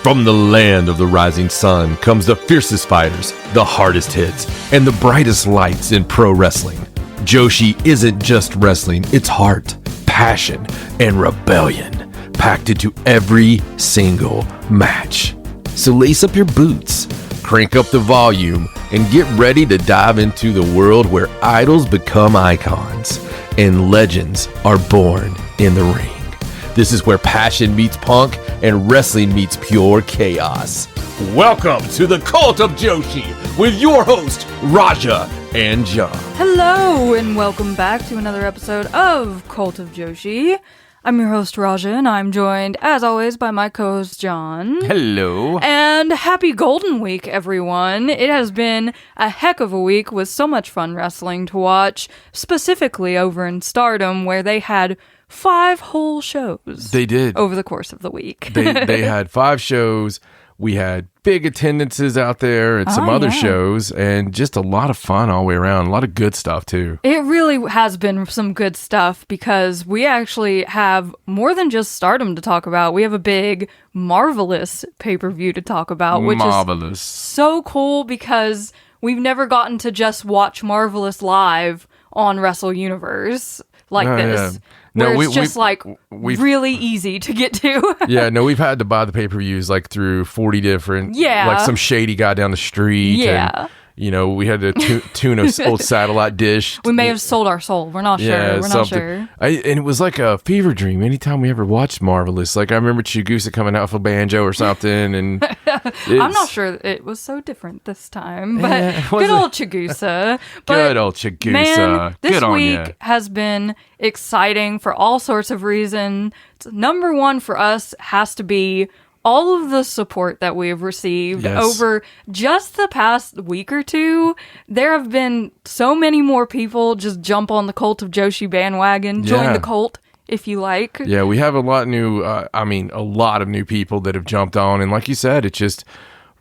From the land of the rising sun comes the fiercest fighters, the hardest hits, and the brightest lights in pro wrestling. Joshi isn't just wrestling, it's heart, passion, and rebellion, packed into every single match. So lace up your boots, crank up the volume, and get ready to dive into the world where idols become icons and legends are born in the ring. This is where passion meets punk and wrestling meets pure chaos. Welcome to the Cult of Joshi with your host, Raja and John. Hello, and welcome back to another episode of Cult of Joshi. I'm your host, Raja, and I'm joined, as always, by my co-host, John. Hello. And happy Golden Week, everyone. It has been a heck of a week with so much fun wrestling to watch, specifically over in Stardom, where they had 5 whole shows. They did. Over the course of the week. They had 5 shows. We had big attendances out there at some other shows, and just a lot of fun all the way around. A lot of good stuff, too. It really has been some good stuff because we actually have more than just Stardom to talk about. We have a big Marvelous pay-per-view to talk about, which is so cool because we've never gotten to just watch Marvelous live on Wrestle Universe like this. Yeah. Where it's just really easy to get to. Yeah, no, we've had to buy the pay-per-views like through 40 different, like some shady guy down the street. Yeah. And, you know, we had to tune an old satellite dish. We may have sold our soul. We're not sure. We're not sure. And it was like a fever dream anytime we ever watched Marvelous. Like, I remember Chigusa coming out for banjo or something. And I'm not sure it was so different this time. But good old Chigusa. Good old Chigusa. Man, this good week has been exciting for all sorts of reasons. Number one for us has to be all of the support that we have received over just the past week or two. There have been so many more people just jump on the Cult of Joshi bandwagon, join the cult, if you like. Yeah, we have a lot of new people that have jumped on. And like you said, it's just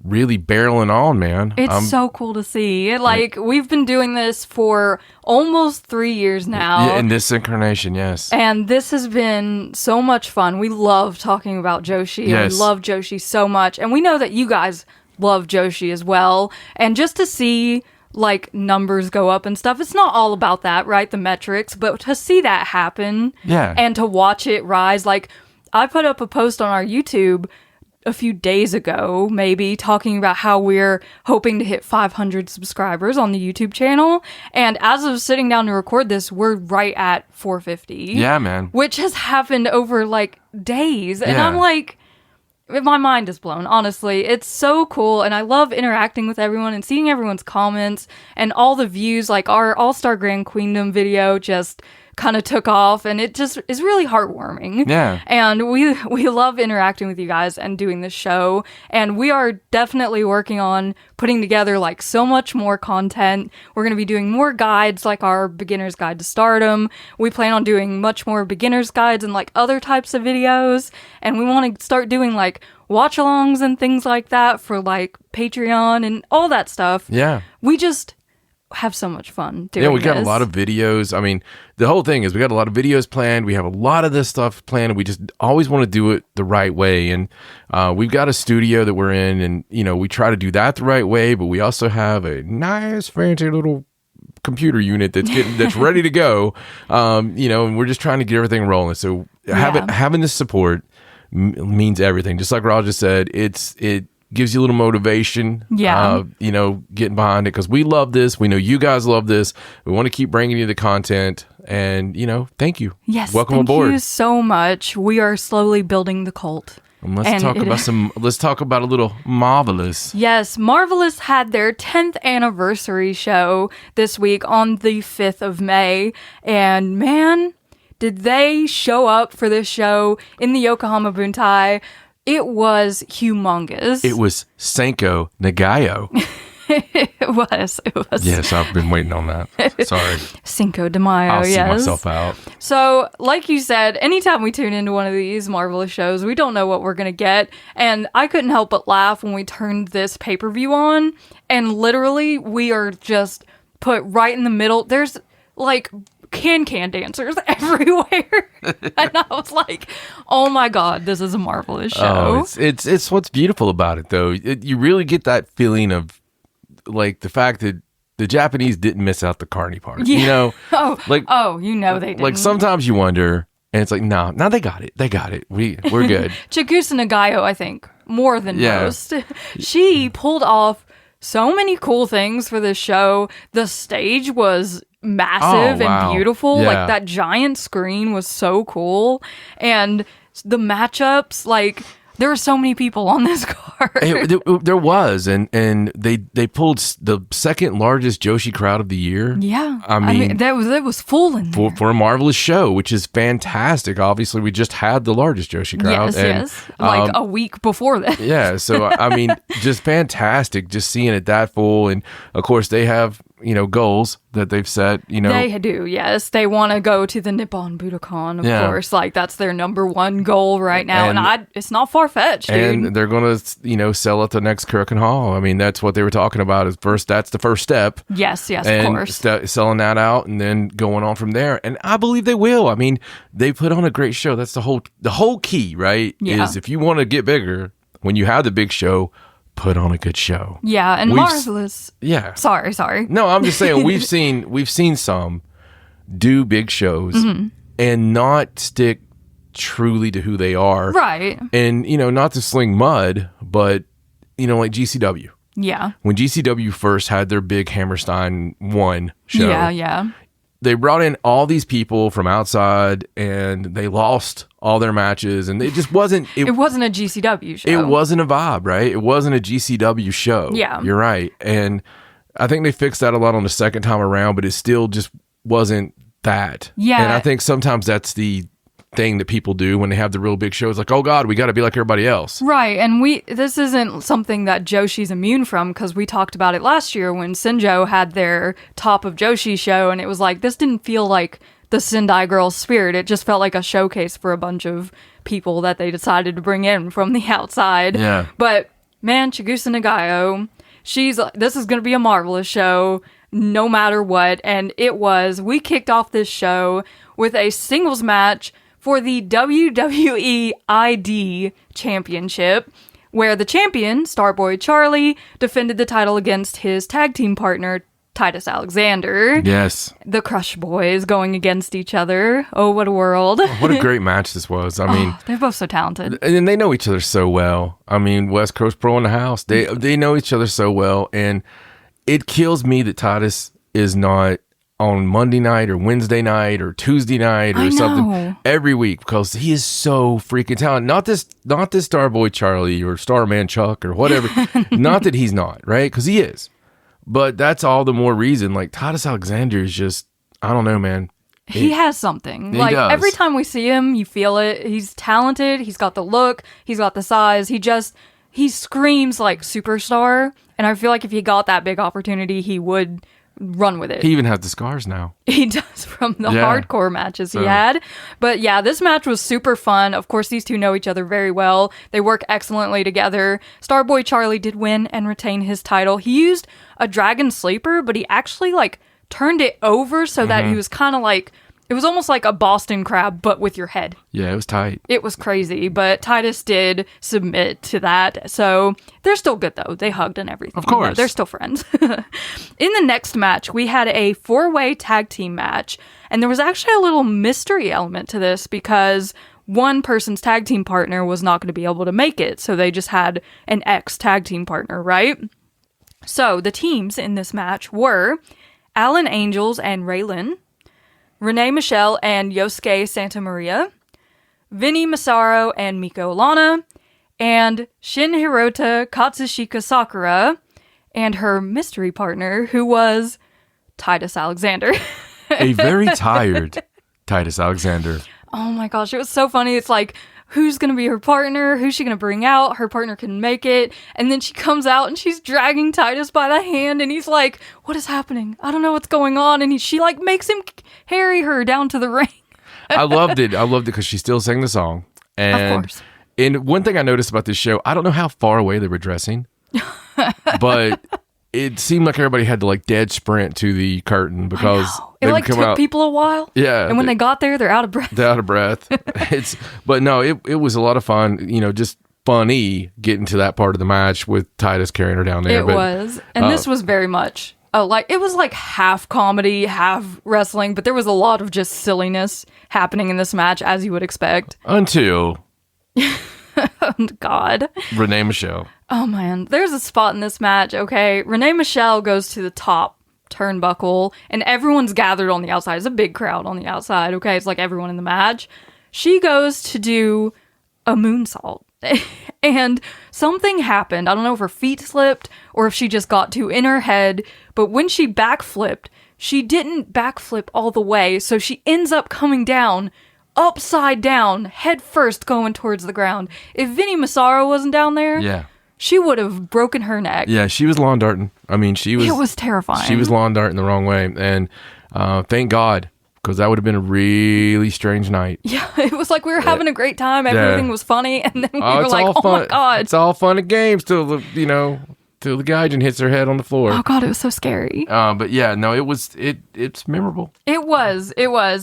really barreling on, man. It's so cool to see. We've been doing this for almost 3 years now. Yeah, in this incarnation, yes. And this has been so much fun. We love talking about Joshi. Yes. We love Joshi so much. And we know that you guys love Joshi as well. And just to see numbers go up and stuff, it's not all about that, right? The metrics, but to see that happen and to watch it rise. I put up a post on our YouTube a few days ago, maybe, talking about how we're hoping to hit 500 subscribers on the YouTube channel. And as of sitting down to record this, we're right at 450. Yeah, man. Which has happened over, days. And I'm my mind is blown, honestly. It's so cool, and I love interacting with everyone and seeing everyone's comments and all the views. Our All-Star Grand Queendom video just kind of took off, and it just is really heartwarming. Yeah. And we love interacting with you guys and doing this show, and we are definitely working on putting together so much more content. We're going to be doing more guides, like our Beginner's Guide to Stardom. We plan on doing much more beginner's guides and other types of videos, and we want to start doing watch-alongs and things like that for Patreon and all that stuff. Yeah. We just have so much fun doing this. Yeah, we got a lot of videos. I mean, the whole thing is we got a lot of videos planned. We have a lot of this stuff planned, and we just always want to do it the right way. And we've got a studio that we're in, and, we try to do that the right way, but we also have a nice, fancy little computer unit that's ready to go. And we're just trying to get everything rolling. So having this support means everything. Just like Raja said, it gives you a little motivation, getting behind it, because we love this. We know you guys love this. We want to keep bringing you the content, and, thank you. Yes, welcome aboard. Thank you so much. We are slowly building the cult. And let's talk about a little Marvelous. Yes, Marvelous had their 10th anniversary show this week on the 5th of May, and man, did they show up for this show in the Yokohama Buntai. It was humongous. It was Cinco Nagayo. It was. Yes, I've been waiting on that. Sorry. Cinco de Mayo, I'll see myself out. So, like you said, anytime we tune into one of these Marvelous shows, we don't know what we're going to get. And I couldn't help but laugh when we turned this pay-per-view on. And literally, we are just put right in the middle. There's, can dancers everywhere. And I was like, oh my God, this is a marvelous show. Oh, it's what's beautiful about it, though. You really get that feeling of like the fact that the Japanese didn't miss out the carny part. Yeah. You know, they didn't. Like sometimes you wonder, and it's like, no, they got it. They got it. We're good. Chigusa Nagayo, I think, more than most. She pulled off so many cool things for this show. The stage was massive and beautiful. Yeah. Like that giant screen was so cool. And the matchups, like there were so many people on this card. There was, and they pulled the second largest Joshi crowd of the year. Yeah, I mean that was full in there. For a marvelous show, which is fantastic. Obviously, we just had the largest Joshi crowd. Yes, like a week before that. Yeah, so I mean, just fantastic, just seeing it that full, and of course they have goals that they've set. They do. Yes, they want to go to the Nippon Budokan. Of course, like that's their number one goal right now, and it's not far fetched. And they're gonna sell at the next Kurikan Hall. I mean, that's what they were talking about. That's the first step. Yes, of course. Selling that out and then going on from there. And I believe they will. I mean, they put on a great show. That's the whole key, right? Yeah. Is if you want to get bigger, when you have the big show, put on a good show. Yeah, and marvelous. Yeah. Sorry. No, I'm just saying we've seen some do big shows and not stick truly to who they are. Right. And not to sling mud, but like GCW. Yeah. When GCW first had their big Hammerstein 1 show. Yeah. They brought in all these people from outside and they lost all their matches, and it just wasn't it wasn't a GCW show. It wasn't a vibe, right? It wasn't a GCW show. Yeah. You're right. And I think they fixed that a lot on the second time around, but it still just wasn't that. Yeah. And I think sometimes that's the thing that people do when they have the real big shows, like, oh God, we got to be like everybody else. Right. And this isn't something that Joshi's immune from, because we talked about it last year when Senjo had their Top of Joshi show, and it was like, this didn't feel like the Sendai Girls spirit. It just felt like a showcase for a bunch of people that they decided to bring in from the outside. Yeah. But man, Chigusa Nagayo, this is going to be a marvelous show no matter what. And we kicked off this show with a singles match for the WWE ID Championship, where the champion, Starboy Charlie, defended the title against his tag team partner, Titus Alexander. Yes. The Crush Boys going against each other. Oh, what a world. What a great match this was. I mean, they're both so talented. And they know each other so well. I mean, West Coast Pro in the house. They know each other so well. And it kills me that Titus is not on Monday night or Wednesday night or Tuesday night or something every week, because he is so freaking talented. Not this Starboy Charlie or Starman Chuck or whatever. Not that he's not, right? Because he is. But that's all the more reason. Like, Titus Alexander is just, I don't know, man. He has something. He like does. Every time we see him, you feel it. He's talented. He's got the look. He's got the size. He screams like superstar. And I feel like if he got that big opportunity, he would run with it. He even has the scars now. He does, from the hardcore matches he had. But yeah, this match was super fun. Of course, these two know each other very well. They work excellently together. Starboy Charlie did win and retain his title. He used a Dragon Sleeper, but he actually turned it over so that he was kind of it was almost like a Boston Crab, but with your head. Yeah, it was tight. It was crazy, but Titus did submit to that. So they're still good, though. They hugged and everything. Of course. They're still friends. In the next match, we had a 4-way tag team match. And there was actually a little mystery element to this, because one person's tag team partner was not going to be able to make it. So they just had an ex-tag team partner, right? So the teams in this match were Alan Angels and Raylan, Renee Michelle and Yosuke Santa Maria, Vinny Massaro and Miko Lana, and Shin Hirota Katsushika Sakura, and her mystery partner, who was Titus Alexander. A very tired Titus Alexander. Oh my gosh, it was so funny. It's like, who's going to be her partner? Who's she going to bring out? Her partner can make it. And then she comes out and she's dragging Titus by the hand. And he's like, what is happening? I don't know what's going on. And she makes him carry her down to the ring. I loved it. Because she still sang the song. And, of course. And one thing I noticed about this show, I don't know how far away they were dressing, but it seemed like everybody had to like dead sprint to the curtain because it like took people a while. Yeah. And when they got there, they're out of breath. They're out of breath. But no, it was a lot of fun, just funny getting to that part of the match with Titus carrying her down there. It was. And this was very much it was like half comedy, half wrestling, but there was a lot of just silliness happening in this match, as you would expect. Until God. Renee Michelle. Oh man, there's a spot in this match, okay? Renee Michelle goes to the top turnbuckle and everyone's gathered on the outside. It's a big crowd on the outside, okay? It's like everyone in the match. She goes to do a moonsault and something happened. I don't know if her feet slipped or if she just got too in her head, but when she backflipped, she didn't backflip all the way, so she ends up coming down upside down, head first, going towards the ground. If Vinnie Massaro wasn't down there, yeah, she would have broken her neck. Yeah, she was lawn darting. I mean, it was terrifying. She was lawn darting the wrong way, and thank God, because that would have been a really strange night. Yeah, it was like we were having a great time. Everything was funny, and then we were like, "Oh my God!" It's all fun and games till the gaijin hits her head on the floor. Oh God, it was so scary. But yeah, no, it's memorable. It was,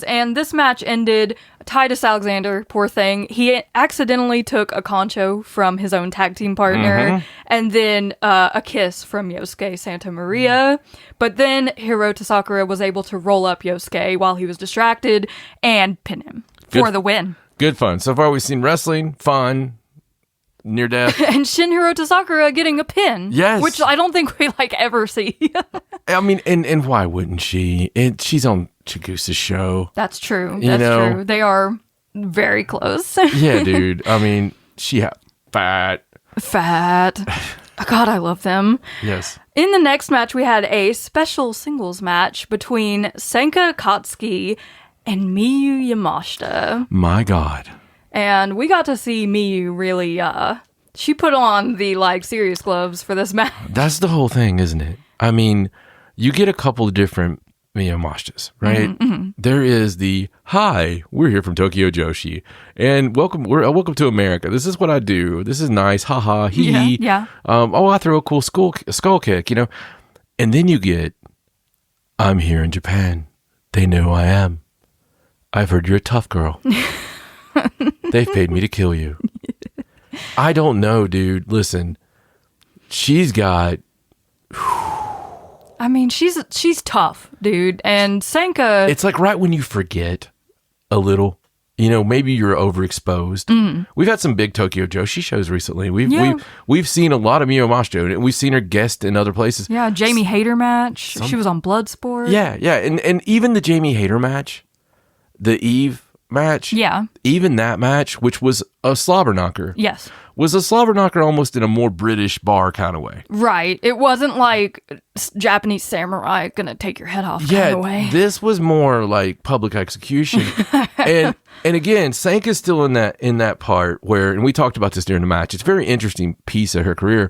and this match ended. Titus Alexander, poor thing, he accidentally took a concho from his own tag team partner, and then a kiss from Yosuke Santa Maria. But then Hirota Sakura was able to roll up Yosuke while he was distracted and pin him for the win. Good fun. So far, we've seen wrestling, fun, near death, and Shin Hirota Sakura getting a pin. Yes, which I don't think we ever see. I mean, and why wouldn't she? She's on Chigusa's show. That's true. That's true. They are very close. Yeah, dude. I mean, she fat. God, I love them. Yes. In the next match, we had a special singles match between Senka Katsuki and Miyu Yamashita. My God. And we got to see Miyu really, she put on the, serious gloves for this match. That's the whole thing, isn't it? I mean, you get a couple of different Miyamashtas, right? Mm-hmm. There is the, hi, we're here from Tokyo Joshi, and welcome to America. This is what I do. This is nice, haha, hee hee. Yeah. I throw a cool skull kick, And then you get, I'm here in Japan. They know who I am. I've heard you're a tough girl. They've paid me to kill you. I don't know, dude. Listen, she's got... I mean, she's tough, dude. And Senka... It's like right when you forget a little, maybe you're overexposed. Mm. We've had some big Tokyo Joshi shows recently. We've seen a lot of Miyu Yamashita, and we've seen her guest in other places. Yeah, Jamie Hayter match. She was on Bloodsport. Yeah. And even the Jamie Hayter match, the Eve match. Yeah. Even that match, which was a slobber knocker. Yes. Was a slobber knocker almost in a more British bar kind of way. Right. It wasn't like Japanese samurai gonna take your head off kind of way. This was more like public execution. and again, Senka's still in that part where, and we talked about this during the match, it's a very interesting piece of her career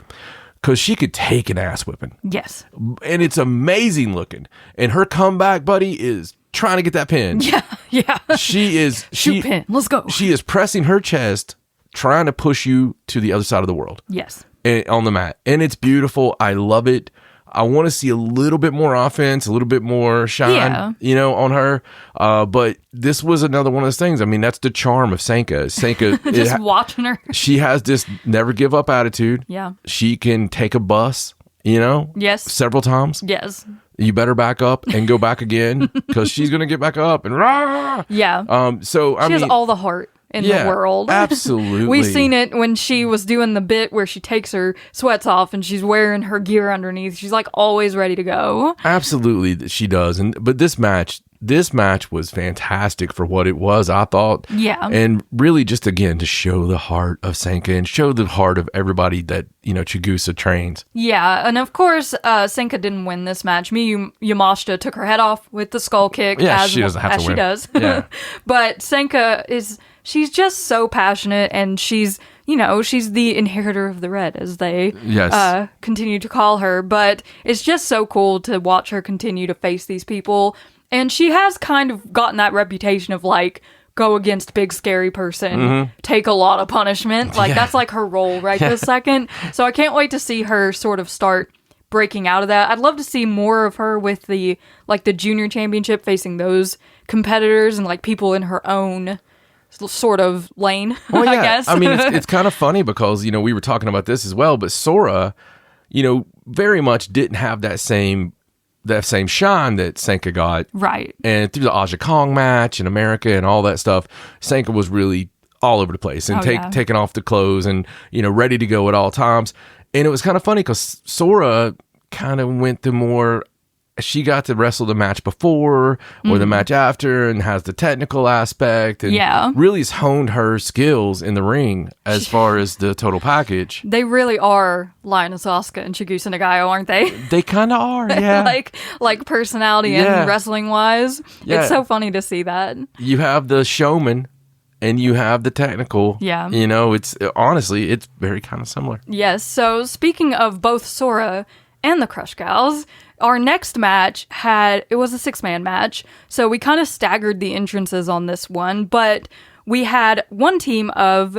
because she could take an ass whipping. Yes. And it's amazing looking. And her comeback, buddy, is trying to get that pin. Yeah. Shoot pin. Let's go. She is pressing her chest, trying to push you to the other side of the world. Yes. On the mat. And it's beautiful. I love it. I want to see a little bit more offense, a little bit more shine, on her. But this was another one of those things. I mean, that's the charm of Senka. Just watching her. She has this never give up attitude. Yeah. She can take a bus, Yes. Several times. Yes. You better back up and go back again because she's going to get back up and rah! Yeah. So she has all the heart in the world. Absolutely. We've seen it when she was doing the bit where she takes her sweats off and she's wearing her gear underneath. She's always ready to go. Absolutely, she does. But this match was fantastic for what it was, I thought. Yeah. And really just, again, to show the heart of Senka and show the heart of everybody that, Chigusa trains. Yeah. And of course, Senka didn't win this match. Miyu Yamashita took her head off with the skull kick. Yeah, she doesn't have to win. She does. Yeah. But Senka she's just so passionate, and she's the inheritor of the red, as they continue to call her. But it's just so cool to watch her continue to face these people. And she has kind of gotten that reputation of go against big scary person, take a lot of punishment. That's her role right this second. So I can't wait to see her sort of start breaking out of that. I'd love to see more of her with the junior championship, facing those competitors and like people in her own sort of lane. Well, yeah. I guess. I mean, it's kind of funny because, we were talking about this as well, but Sora, very much didn't have that same shine that Sanka got. Right. And through the Aja Kong match in America and all that stuff, Sanka was really all over the place and taking off the clothes and, ready to go at all times. And it was kind of funny because Sora kind of went to more, she got to wrestle the match before or the match after and has the technical aspect and really has honed her skills in the ring as far as the total package. They really are Lioness Asuka and Chigusa Nagayo, aren't they? They kind of are, yeah. like personality and wrestling wise. Yeah. It's so funny to see that. You have the showman and you have the technical. Yeah. It's honestly, it's very kind of similar. Yes. So speaking of both Sora and the Crush Gals, our next match it was a 6-man match, so we kind of staggered the entrances on this one, but we had one team of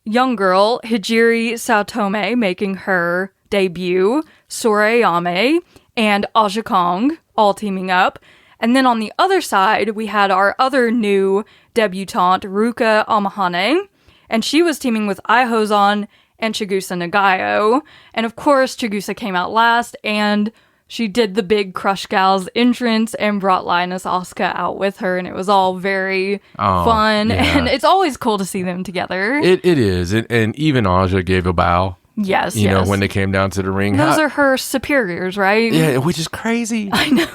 young girl Hijiri Saotome making her debut, Sora Ayame, and Aja Kong all teaming up. And then on the other side, we had our other new debutante, Ruka Amahane, and she was teaming with Ai Hozan and Chigusa Nagayo. And of course, Chigusa came out last, and she did the big Crush Gals entrance and brought Lioness Asuka out with her, and it was all very fun. Yeah. And it's always cool to see them together. It is. And even Aja gave a bow. Yes, you know, when they came down to the ring. Those are her superiors, right? Yeah, which is crazy. I know.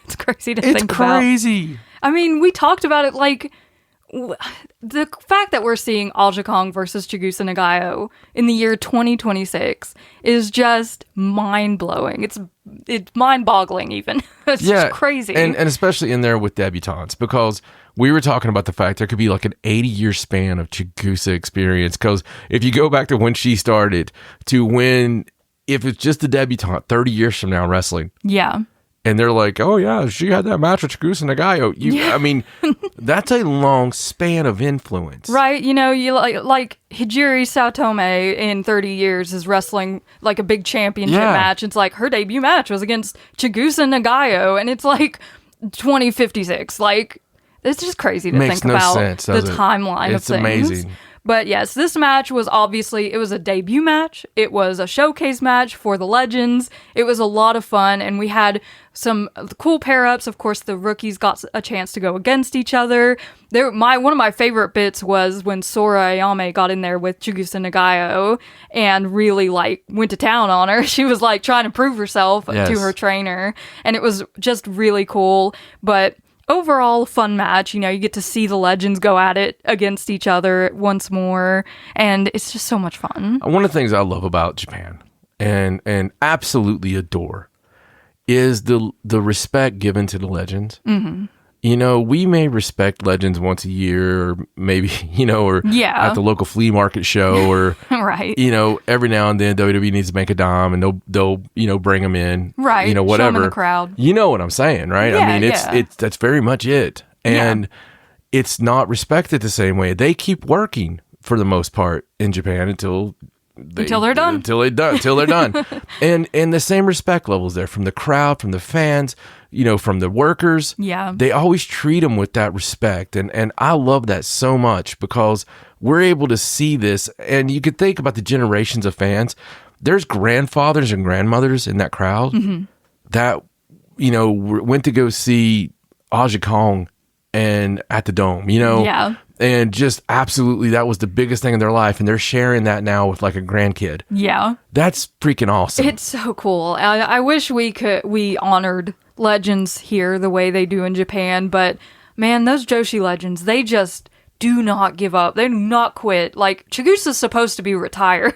It's crazy to think about. It's crazy. I mean, we talked about it the fact that we're seeing Aja Kong versus Chigusa Nagayo in the year 2026 is just mind-blowing. It's mind-boggling even. It's just crazy. And especially in there with debutantes, because we were talking about the fact there could be like an 80-year span of Chigusa experience, because if you go back to when she started to when, if it's just a debutante 30 years from now wrestling. Yeah. And they're like, oh, yeah, she had that match with Chigusa Nagayo. I mean, that's a long span of influence. Right. You know, you like Hijiri Saotome in 30 years is wrestling like a big championship match. It's like her debut match was against Chigusa Nagayo. And it's like 2056. Like, it's just crazy to think about the timeline of things. It's amazing. But yes, this match was it was a debut match. It was a showcase match for the legends. It was a lot of fun, and we had some cool pair-ups. Of course, the rookies got a chance to go against each other. One of my favorite bits was when Sora Ayame got in there with Chigusa Nagayo and really went to town on her. She was trying to prove herself to her trainer, and it was just really cool. But overall, fun match. You know, you get to see the legends go at it against each other once more, and it's just so much fun. One of the things I love about Japan and absolutely adore is the respect given to the legends. Mm-hmm. You know, we may respect legends once a year, or maybe, or at the local flea market show, or right. Every now and then WWE needs to make a dime, and they'll bring them in, right? Whatever. Show them in the crowd. You know what I'm saying, right? Yeah, I mean, it's that's very much it, and it's not respected the same way. They keep working for the most part in Japan until they're done. Until they're done. And the same respect levels there from the crowd, from the fans, from the workers. Yeah. They always treat them with that respect. And I love that so much because we're able to see this. And you could think about the generations of fans. There's grandfathers and grandmothers in that crowd that, went to go see Aja Kong and at the Dome, Yeah. And just absolutely, that was the biggest thing in their life. And they're sharing that now with a grandkid. Yeah. That's freaking awesome. It's so cool. I wish we honored legends here the way they do in Japan. But man, those Joshi legends, they just do not give up. They do not quit. Chigusa's supposed to be retired.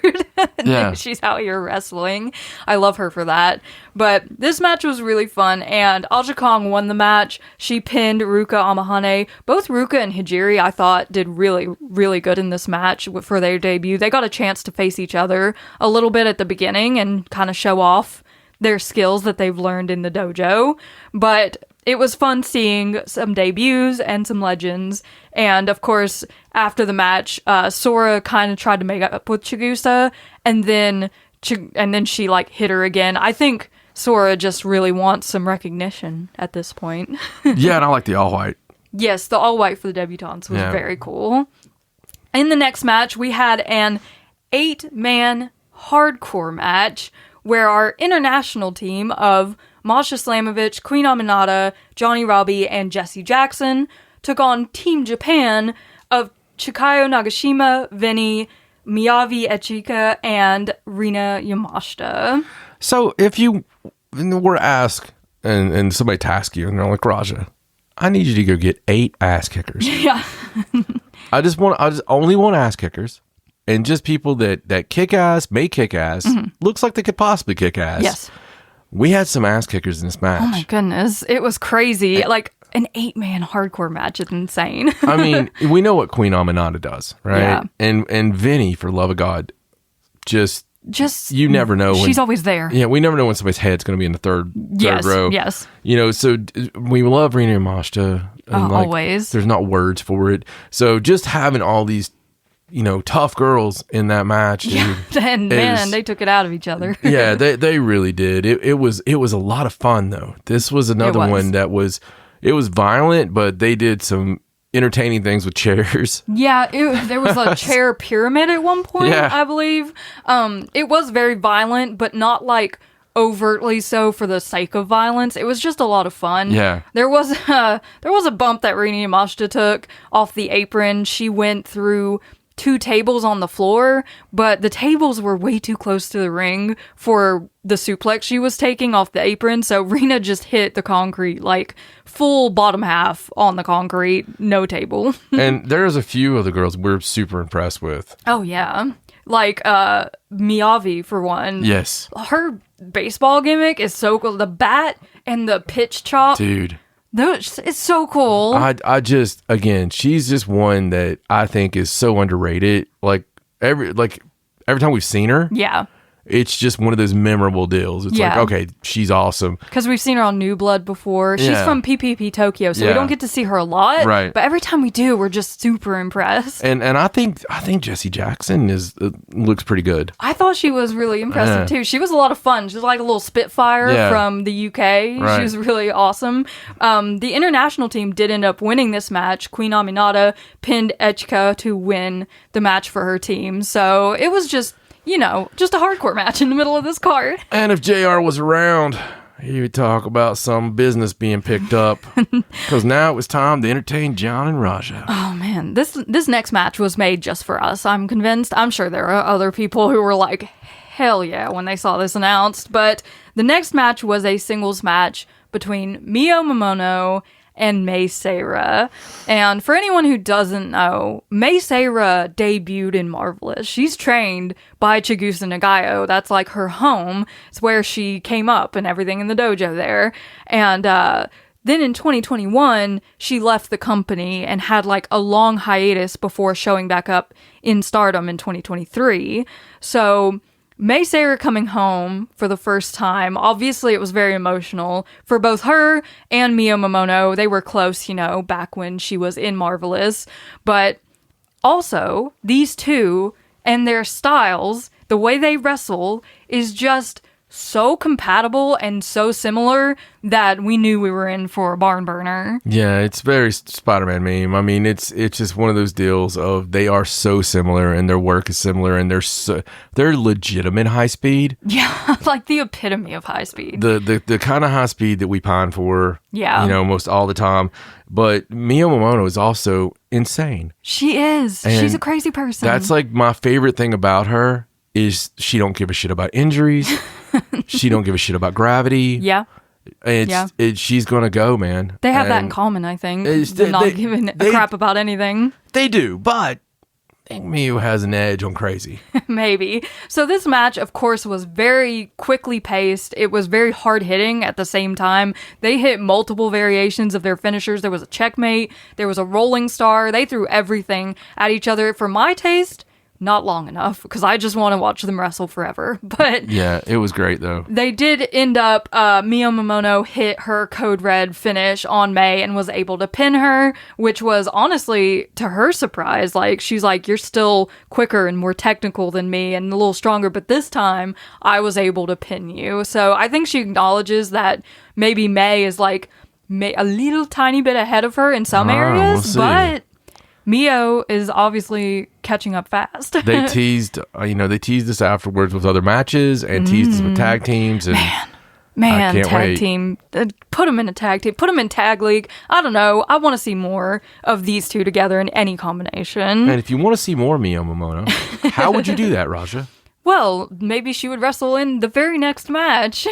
Yeah. She's out here wrestling. I love her for that. But this match was really fun, and Aja Kong won the match. She pinned Ruka Amahane. Both Ruka and Hijiri, I thought, did really, really good in this match for their debut. They got a chance to face each other a little bit at the beginning and kind of show off their skills that they've learned in the dojo. But it was fun seeing some debuts and some legends. And of course, after the match, Sora kind of tried to make up with Chigusa, and then and then she like hit her again. I think Sora just really wants some recognition at this point. Yeah, and I like the all white. Yes, the all white for the debutantes was very cool. In the next match, we had an 8-man hardcore match where our international team of Masha Slamovich, Queen Aminata, Johnny Robbie, and Jesse Jackson took on Team Japan of Chikayo Nagashima, Vinny, Miyavi Echika, and Rina Yamashita. So if you were asked and somebody tasked you and they're like, Raja, I need you to go get 8 ass kickers. Yeah. I just only want ass kickers. And just people that kick ass, may kick ass, looks like they could possibly kick ass. Yes. We had some ass kickers in this match. Oh my goodness. It was crazy. Like an 8-man hardcore match is insane. I mean, we know what Queen Aminata does, right? Yeah. And Vinny, for love of God, just you never know. She's always there. Yeah, we never know when somebody's head's going to be in the third row. Yes. You know, so we love Rina Yamashita. Always. There's not words for it. So just having all these, tough girls in that match. Yeah. And man, they took it out of each other. Yeah, they really did. It was a lot of fun though. This was another one that was violent, but they did some entertaining things with chairs. Yeah, there was a chair pyramid at one point, I believe. It was very violent, but not like overtly so for the sake of violence. It was just a lot of fun. Yeah. There was a bump that Rina Yamashita took off the apron. She went through 2 tables on the floor, but the tables were way too close to the ring for the suplex she was taking off the apron, so Rina just hit the concrete, like full bottom half on the concrete, no table. And there's a few of the girls we're super impressed with. Oh yeah. Like Miyavi for one. Yes. Her baseball gimmick is so cool. The bat and the pitch chop. Dude. It's so cool. I just, again, she's just one that I think is so underrated. Like every time we've seen her, yeah, it's just one of those memorable deals. It's like, okay, she's awesome. Because we've seen her on New Blood before. She's from PPP Tokyo, so we don't get to see her a lot. Right. But every time we do, we're just super impressed. And I think Jesse Jackson looks pretty good. I thought she was really impressive too. She was a lot of fun. She was like a little Spitfire from the UK. Right. She was really awesome. The international team did end up winning this match. Queen Aminata pinned Echika to win the match for her team. So it was just a hardcore match in the middle of this card. And if JR was around, he would talk about some business being picked up. Because now it was time to entertain John and Raja. Oh, man. This next match was made just for us, I'm convinced. I'm sure there are other people who were like, hell yeah, when they saw this announced. But the next match was a singles match between Mio Momono and Mei Seira. And for anyone who doesn't know, Mei Seira debuted in Marvelous. She's trained by Chigusa Nagayo. That's like her home. It's where she came up and everything in the dojo there. And then in 2021, she left the company and had like a long hiatus before showing back up in Stardom in 2023. So Mei Seira coming home for the first time, obviously it was very emotional for both her and Mio Momono. They were close, back when she was in Marvelous. But also, these two and their styles, the way they wrestle, is just so compatible and so similar that we knew we were in for a barn burner. Yeah, it's very Spider-Man meme. I mean, it's just one of those deals of they are so similar and their work is similar and they're legitimate high speed. Yeah, like the epitome of high speed. The kind of high speed that we pine for. Yeah, most all the time. But Mio Momono is also insane. She is. And she's a crazy person. That's like my favorite thing about her is she don't give a shit about injuries. She don't give a shit about gravity. Yeah. She's gonna go, man. They have that in common, I think. Not giving a crap about anything. They do, but I think Miu has an edge on crazy. Maybe. So this match, of course, was very quickly paced. It was very hard hitting at the same time. They hit multiple variations of their finishers. There was a checkmate. There was a rolling star. They threw everything at each other. For my taste, not long enough because I just want to watch them wrestle forever. But yeah, it was great though. They did end up, Mio Momono hit her Code Red finish on May and was able to pin her, which was honestly, to her surprise, like, she's like, you're still quicker and more technical than me and a little stronger, but this time I was able to pin you. So I think she acknowledges that maybe May is like a little tiny bit ahead of her in some areas, but Mio is obviously catching up fast. They teased, they teased us afterwards with other matches and teased us with tag teams. And Man, tag team. Put them in a tag team. Put them in tag league. I don't know. I want to see more of these two together in any combination. And if you want to see more Mio Momono, how would you do that, Raja? Well, maybe she would wrestle in the very next match.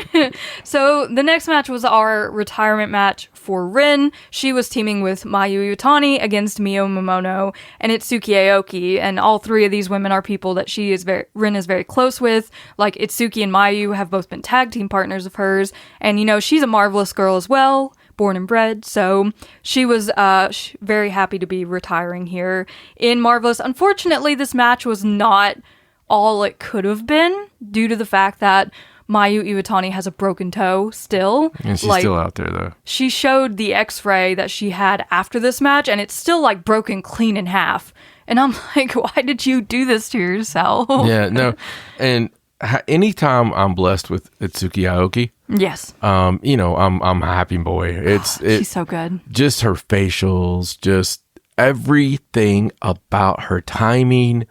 So the next match was our retirement match for Rin. She was teaming with Mayu Iwatani against Mio Momono and Itsuki Aoki. And all three of these women are people that Rin is very close with. Like Itsuki and Mayu have both been tag team partners of hers. And, she's a marvelous girl as well. Born and bred, so she was very happy to be retiring here in Marvelous. Unfortunately, this match was not all it could have been due to the fact that Mayu Iwatani has a broken toe still. And she's still out there, though. She showed the x-ray that she had after this match, and it's still, like, broken clean in half. And I'm like, why did you do this to yourself? Yeah, no. And anytime I'm blessed with Itsuki Aoki, yes, I'm a happy boy. She's so good. Just her facials, just everything about her timing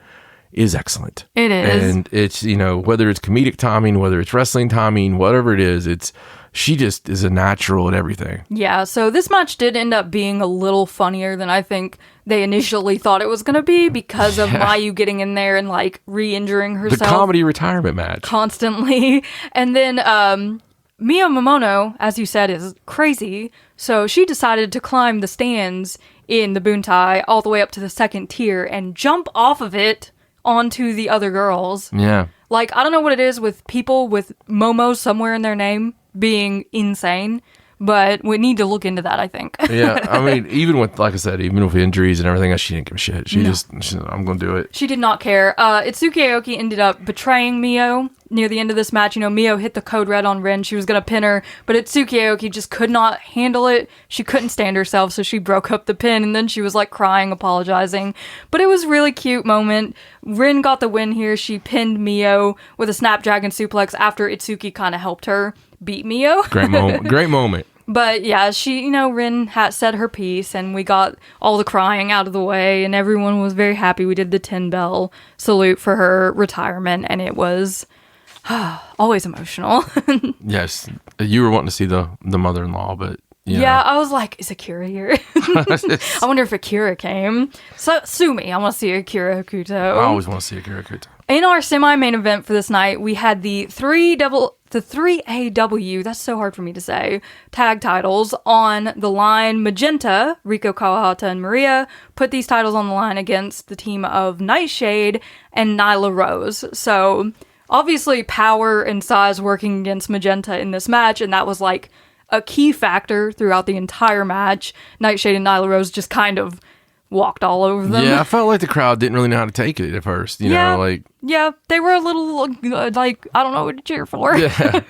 is excellent. It is. And it's, whether it's comedic timing, whether it's wrestling timing, whatever it is, she just is a natural at everything. Yeah, so this match did end up being a little funnier than I think they initially thought it was going to be because of Mayu getting in there and, like, re-injuring herself. The comedy retirement match. Constantly. And then Mio Momono, as you said, is crazy. So she decided to climb the stands in the Buntai all the way up to the second tier and jump off of it onto the other girls. Yeah. Like, I don't know what it is with people with Momo somewhere in their name being insane, but we need to look into that, I think. Yeah, I mean, even with injuries and everything else, she didn't give a shit. She I'm going to do it. She did not care. Itsuki Aoki ended up betraying Mio near the end of this match. Mio hit the Code Red on Rin. She was going to pin her, but Itsuki Aoki just could not handle it. She couldn't stand herself, so she broke up the pin, and then she was, like, crying, apologizing. But it was a really cute moment. Rin got the win here. She pinned Mio with a Snapdragon suplex after Itsuki kind of helped her beat Mio. Great moment. Great moment. But yeah, she, Rin had said her piece, and we got all the crying out of the way, and everyone was very happy. We did the 10-bell salute for her retirement, and it was always emotional. Yes, you were wanting to see the mother-in-law, but yeah, I was like, is Akira here? I wonder if Akira came. So sue me. I want to see Akira Hokuto. I always want to see Akira Hokuto. In our semi-main event for this night, we had the 3AW, that's so hard for me to say, tag titles on the line. Magenta, Riko Kawahata and Maria, put these titles on the line against the team of Nightshade and Nyla Rose. So, obviously, power and size working against Magenta in this match, and that was like a key factor throughout the entire match. Nightshade and Nyla Rose just kind of walked all over them. Yeah, I felt like the crowd didn't really know how to take it at first. Yeah, they were a little like, I don't know what to cheer for. Yeah,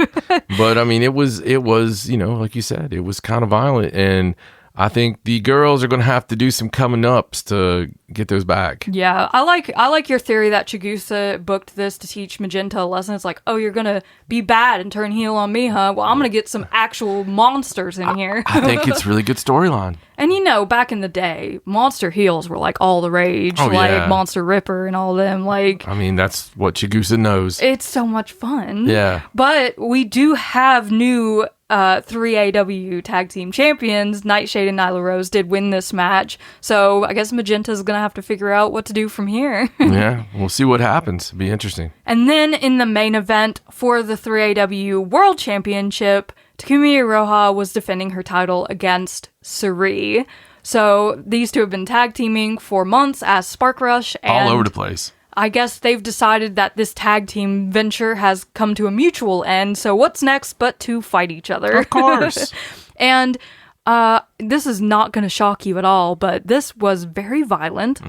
but I mean, it was like you said, it was kind of violent, and I think the girls are going to have to do some coming ups to get those back. Yeah, I like your theory that Chigusa booked this to teach Magenta a lesson. It's like, oh, you're going to be bad and turn heel on me, huh? Well, I'm going to get some actual monsters in here. I think it's really good storyline. And back in the day, monster heels were like all the rage, Monster Ripper and all them. Like, I mean, that's what Chigusa knows. It's so much fun. Yeah. But we do have new 3AW tag team champions. Nightshade and Nyla Rose did win this match, so I guess Magenta's gonna have to figure out what to do from here. Yeah, we'll see what happens. It'll be interesting. And then in the main event for the 3AW World Championship, Takumi Iroha was defending her title against Suri. So these two have been tag teaming for months as Spark Rush, and all over the place. I guess they've decided that this tag team venture has come to a mutual end, so what's next but to fight each other? Of course. And This is not going to shock you at all, but this was very violent.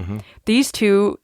These two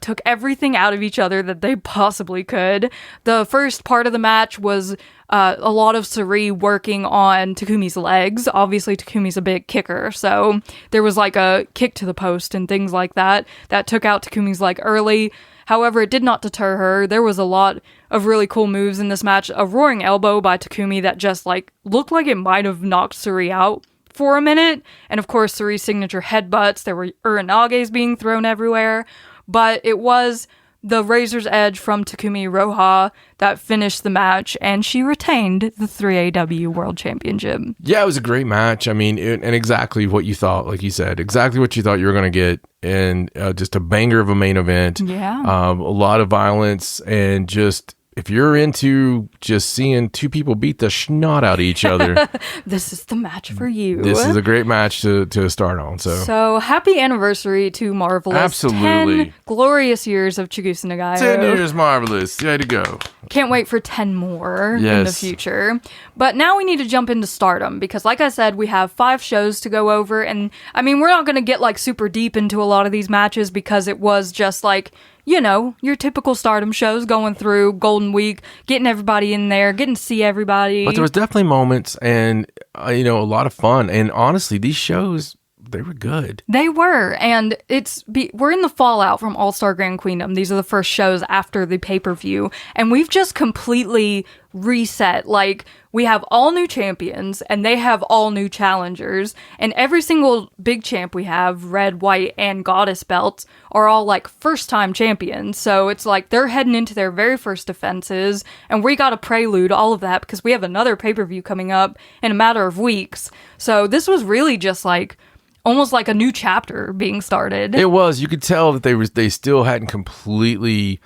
took everything out of each other that they possibly could. The first part of the match was a lot of Suri working on Takumi's legs. Obviously, Takumi's a big kicker, so there was like a kick to the post and things like that took out Takumi's leg early. However, it did not deter her. There was a lot of really cool moves in this match. A roaring elbow by Takumi that just like looked like it might have knocked Suri out for a minute. And of course, Suri's signature headbutts. There were uranages being thrown everywhere. But it was the razor's edge from Takumi Roha that finished the match, and she retained the 3AW World Championship. Yeah, it was a great match. I mean, and exactly what you thought, like you said, exactly what you thought you were going to get, and just a banger of a main event. Yeah. A lot of violence, and just, if you're into just seeing two people beat the snot out of each other, this is the match for you. This is a great match to start on. So happy anniversary to Marvelous. Absolutely. 10 glorious years of Chigusa Nagayo. 10 years Marvelous. Way to go. Can't wait for 10 more in the future. But now we need to jump into Stardom because, like I said, we have 5 shows to go over. And, I mean, we're not going to get, like, super deep into a lot of these matches because it was just, like, you know, your typical Stardom shows going through Golden Week, getting everybody in there, getting to see everybody. But there was definitely moments and, a lot of fun. And honestly, these shows, they were good. They were. And we're in the fallout from All-Star Grand Queendom. These are the first shows after the pay-per-view. And we've just completely reset. Like, we have all new champions and they have all new challengers. And every single big champ we have, red, white, and goddess belts, are all like first-time champions. So it's like they're heading into their very first defenses. And we got to prelude all of that because we have another pay-per-view coming up in a matter of weeks. So this was really just like almost like a new chapter being started. It was. You could tell that they still hadn't completely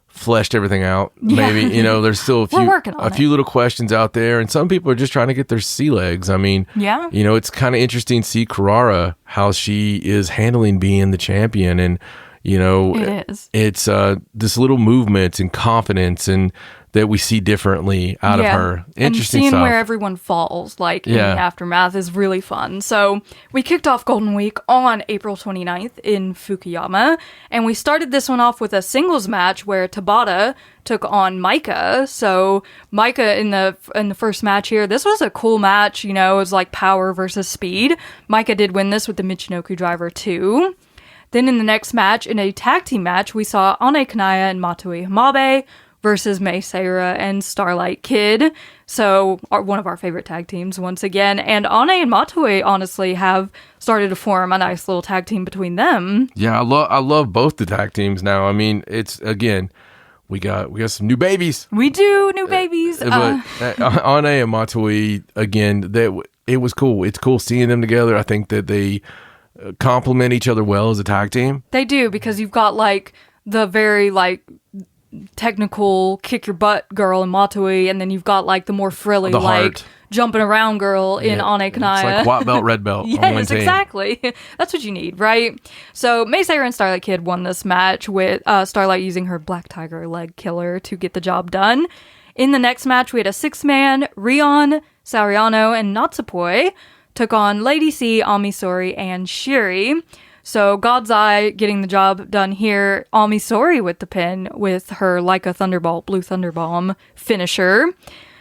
fleshed everything out. Yeah. Maybe, there's still a few little questions out there, and some people are just trying to get their sea legs. I mean, yeah. It's kind of interesting to see Carrara, how she is handling being the champion, and it is. It's this little movement and confidence and that we see differently out of her. Interesting and seeing stuff. where everyone falls, like in the aftermath, is really fun. So we kicked off Golden Week on April 29th in Fukuyama, and we started this one off with a singles match where Tabata took on Maika. So Maika in the first match here, this was a cool match. It was like power versus speed. Maika did win this with the Michinoku Driver 2. Then in the next match, in a tag team match, we saw Ane Kanaya and Matoi Hamabe versus Mei Seira and Starlight Kid. So one of our favorite tag teams once again. And Ane and Matoi honestly have started to form a nice little tag team between them. Yeah, I love both the tag teams now. I mean, it's, again, we got some new babies. We do, new babies. But Ane and Matoi, again, it was cool. It's cool seeing them together. I think that they complement each other well as a tag team. They do, because you've got like the very like technical kick your butt girl in Matoi, and then you've got like the more frilly like jumping around girl in Ane Kanaya. It's like white belt, red belt. Yes, on one team. Exactly. That's what you need, right? So Mei Seira and Starlight Kid won this match with Starlight using her Black Tiger leg killer to get the job done. In the next match, we had a 6-man, Rion, Sauriano, and Natsupoi took on Lady C, Amisori, and Shiri. So God's Eye getting the job done here. Amisori with the pin with her like a Thunderbolt, Blue Thunderbomb finisher.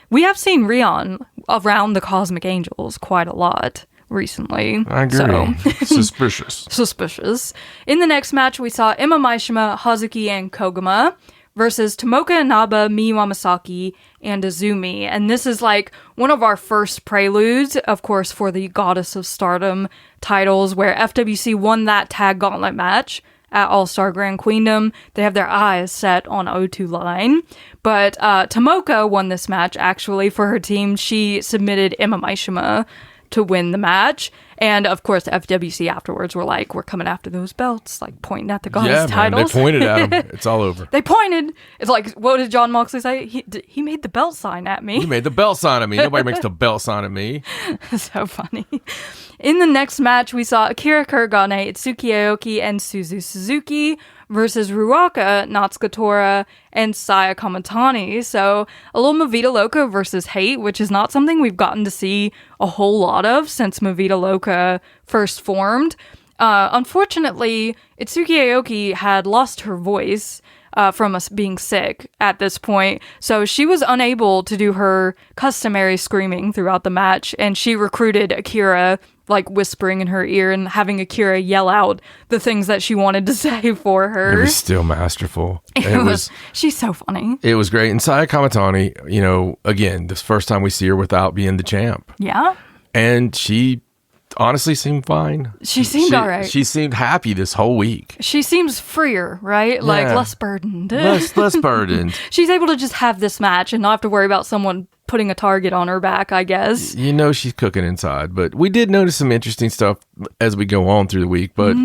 We have seen Rion around the Cosmic Angels quite a lot recently. I agree. Suspicious. Suspicious. In the next match, we saw Emma Maishima, Hazuki, and Koguma versus Tomoka Inaba, Miyu Amasaki, and Azumi. And this is like one of our first preludes, of course, for the Goddess of Stardom titles, where FWC won that tag gauntlet match at All-Star Grand Queendom. They have their eyes set on O2 line. But Tomoka won this match, actually, for her team. She submitted Emma Maishima to win the match. And of course, FWC afterwards were like, we're coming after those belts, like pointing at the goddess titles. They pointed at them. It's all over. They pointed. It's like, what did John Moxley say? He made the belt sign at me. He made the belt sign at me. Nobody makes the belt sign at me. So funny. In the next match, we saw Akira Kuragane, Itsuki Aoki, and Suzu Suzuki versus Ruaka, Natsuko Tora, and Saya Kamatani. So a little Movida Loca versus Hate, which is not something we've gotten to see a whole lot of since Movida Loca first formed. Unfortunately, Itsuki Aoki had lost her voice from us being sick at this point, so she was unable to do her customary screaming throughout the match, and she recruited Akira, like whispering in her ear and having Akira yell out the things that she wanted to say for her. It was still masterful. She's so funny. It was great. And Saya Kamatani, you know, again, this first time we see her without being the champ. Yeah. And she honestly seemed fine. She seemed all right. She seemed happy this whole week. She seems freer, right? Like less burdened. Less burdened. She's able to just have this match and not have to worry about someone putting a target on her back, I guess. You know she's cooking inside. But we did notice some interesting stuff as we go on through the week. But,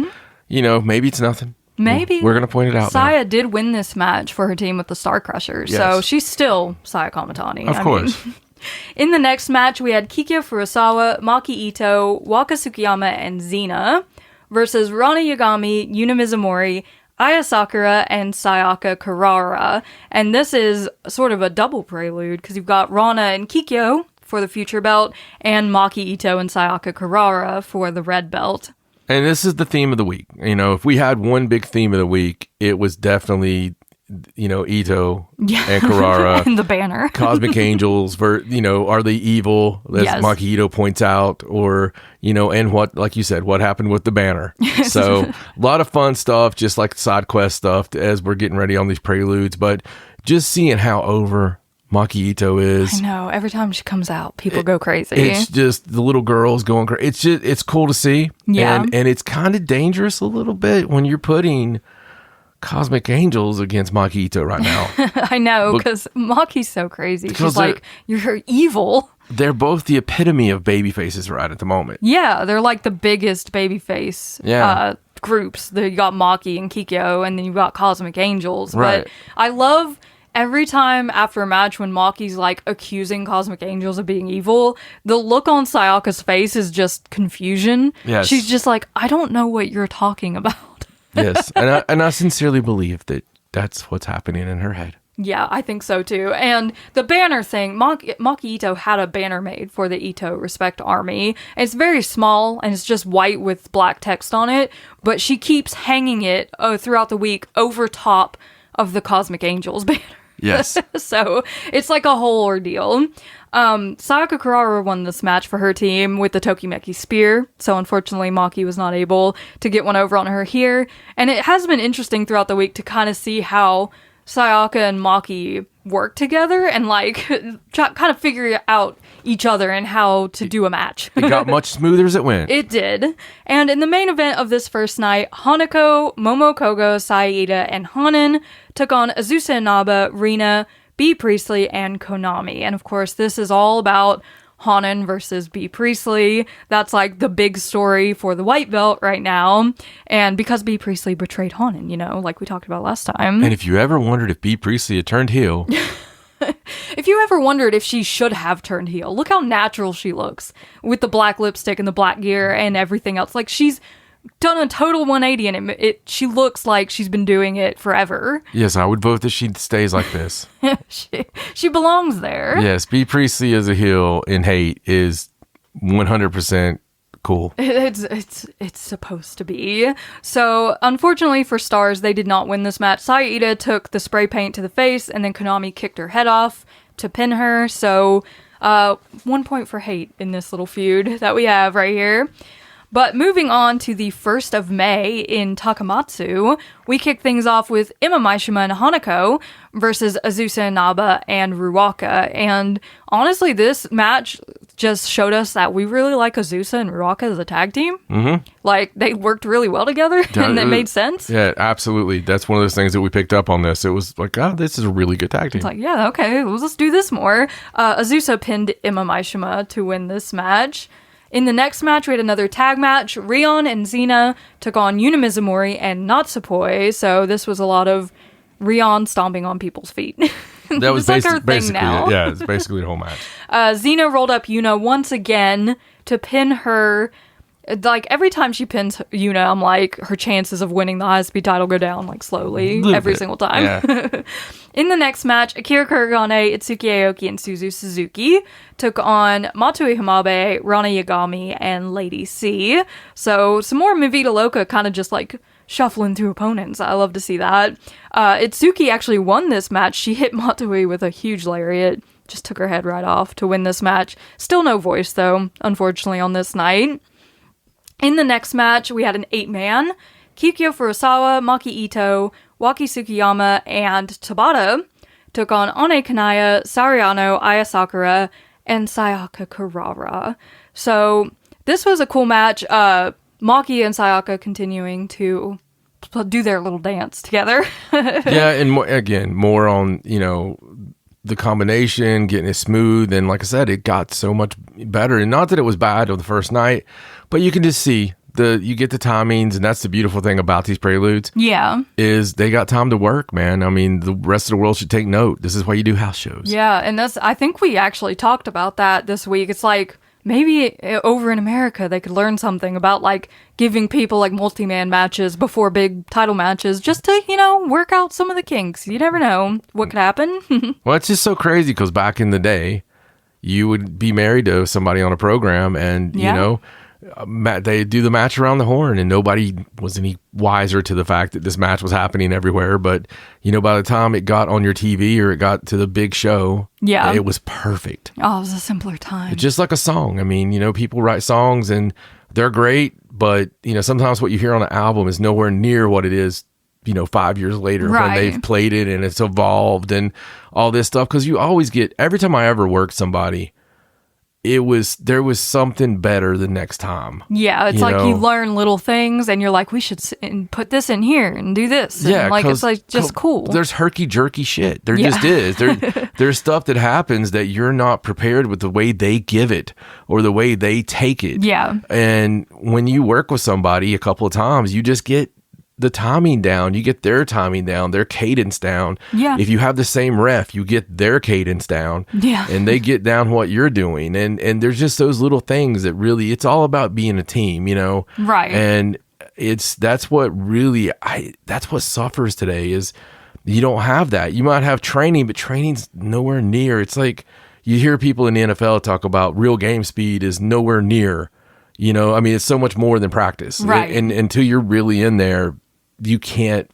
you know, maybe it's nothing. Maybe. We're going to point it out Saya did win this match for her team with the Star Crushers. Yes. So she's still Saya Kamatani. Of course. In the next match, we had Kikyo Furusawa, Maki Ito, Waka Tsukiyama, and Xena versus Rana Yagami, Yuna Mizumori, Aya Sakura, and Sayaka Kurara. And this is sort of a double prelude because you've got Rana and Kikyo for the future belt and Maki Ito and Sayaka Kurara for the red belt. And this is the theme of the week. You know, if we had one big theme of the week, it was definitely, you know, Ito and Kurara. And the banner. Cosmic Angels, you know, are they evil, as Maki Ito points out, or, you know, and what, like you said, what happened with the banner. So a lot of fun stuff, just like side quest stuff as we're getting ready on these preludes, but just seeing how over Maki Ito is. I know. Every time she comes out, people go crazy. It's just the little girls going crazy. It's cool to see. Yeah. And it's kind of dangerous a little bit when you're putting Cosmic Angels against Maki Ito right now. I know, because Maki's so crazy. She's like, you're evil. They're both the epitome of baby faces right at the moment. Yeah, they're like the biggest baby face groups. You got Maki and Kikyo, and then you've got Cosmic Angels. Right. But I love every time after a match when Maki's like accusing Cosmic Angels of being evil, the look on Sayaka's face is just confusion. Yes. She's just like, I don't know what you're talking about. Yes, and I sincerely believe that that's what's happening in her head. Yeah, I think so too. And the banner thing, Maki Ito had a banner made for the Ito Respect Army. It's very small and it's just white with black text on it, but she keeps hanging it throughout the week over top of the Cosmic Angels banner. Yes. So it's like a whole ordeal. Sayaka Kurara won this match for her team with the Tokimeki Spear, so unfortunately Maki was not able to get one over on her here. And it has been interesting throughout the week to kind of see how Sayaka and Maki work together and like kind of figure out each other and how to do a match. It got much smoother as it went. It did. And in the main event of this first night, Hanako, Momokogo, Saida, and Hanan took on Azusa Inaba, Rina, B. Priestley, and Konami. And of course, this is all about Hanan versus B. Priestley. That's like the big story for the white belt right now. And because B. Priestley betrayed Hanan, you know, like we talked about last time. And if you ever wondered if B. Priestley had turned heel... If you ever wondered if she should have turned heel, look how natural she looks with the black lipstick and the black gear and everything else. Like, she's done a total 180 and she looks like she's been doing it forever. Yes, I would vote that she stays like this. she belongs there. Yes, B. Priestley as a heel in Hate is 100% cool. It's supposed to be. So, unfortunately for Stars, they did not win this match. Saida took the spray paint to the face, and then Konami kicked her head off to pin her. So, 1 point for Hate in this little feud that we have right here. But moving on to the 1st of May in Takamatsu, we kick things off with Emma Maishima and Hanako versus Azusa Inaba and Ruaka. And honestly, this match just showed us that we really like Azusa and Ruaka as a tag team. Mm-hmm. Like, they worked really well together, and it made sense. Yeah, absolutely. That's one of those things that we picked up on this. It was like, oh, this is a really good tag team. It's like, yeah, okay, let's do this more. Azusa pinned Emma Maishima to win this match. In the next match, we had another tag match. Rion and Xena took on Yuna Mizumori and Natsupoi. So this was a lot of Rion stomping on people's feet. That was like her basically thing now. it. Yeah, it's basically the whole match. Xena rolled up Yuna once again to pin her Like, every time she pins Yuna, I'm like, her chances of winning the high-speed title go down, like, slowly, every single time. Yeah. In the next match, Akira Kuragane, Itsuki Aoki, and Suzu Suzuki took on Matsui Hamabe, Rana Yagami, and Lady C. So, some more Mivita Loca kind of just, like, shuffling through opponents. I love to see that. Itsuki actually won this match. She hit Matsui with a huge lariat. Just took her head right off to win this match. Still no voice, though, unfortunately, on this night. In the next match, we had an 8-man. Kikyo Furusawa, Maki Ito, Waki Tsukiyama, and Tabata took on One Kanaya, Sariano, Aya Sakura, and Sayaka Kurara. So, this was a cool match. Maki and Sayaka continuing to do their little dance together. Yeah, and more on, the combination, getting it smooth, and like I said, it got so much better. And not that it was bad on the first night, but you can just see you get the timings, and that's the beautiful thing about these preludes. Yeah. Is they got time to work, man. I mean, the rest of the world should take note. This is why you do house shows. Yeah, and I think we actually talked about that this week. It's like, maybe over in America, they could learn something about, like, giving people, like, multi-man matches before big title matches just to, work out some of the kinks. You never know what could happen. Well, it's just so crazy because back in the day, you would be married to somebody on a program and, they do the match around the horn and nobody was any wiser to the fact that this match was happening everywhere. But, by the time it got on your TV or it got to the big show, it was perfect. Oh, it was a simpler time. Just like a song. I mean, people write songs and they're great, but, sometimes what you hear on an album is nowhere near what it is, 5 years later when they've played it and it's evolved and all this stuff. Because you always get, every time I ever worked somebody, there was something better the next time. Yeah, it's like you learn little things and you're like, we should put this in here and do this. And it's like just cool. There's herky-jerky shit. There just is. There's stuff that happens that you're not prepared with the way they give it or the way they take it. Yeah. And when you work with somebody a couple of times, you just get the timing down, you get their timing down, their cadence down. Yeah. If you have the same ref, you get their cadence down. Yeah. And they get down what you're doing. And there's just those little things that really, it's all about being a team, Right. And that's what suffers today is you don't have that. You might have training, but training's nowhere near. It's like you hear people in the NFL talk about real game speed is nowhere near. I mean, it's so much more than practice. Right. And until you're really in there, you can't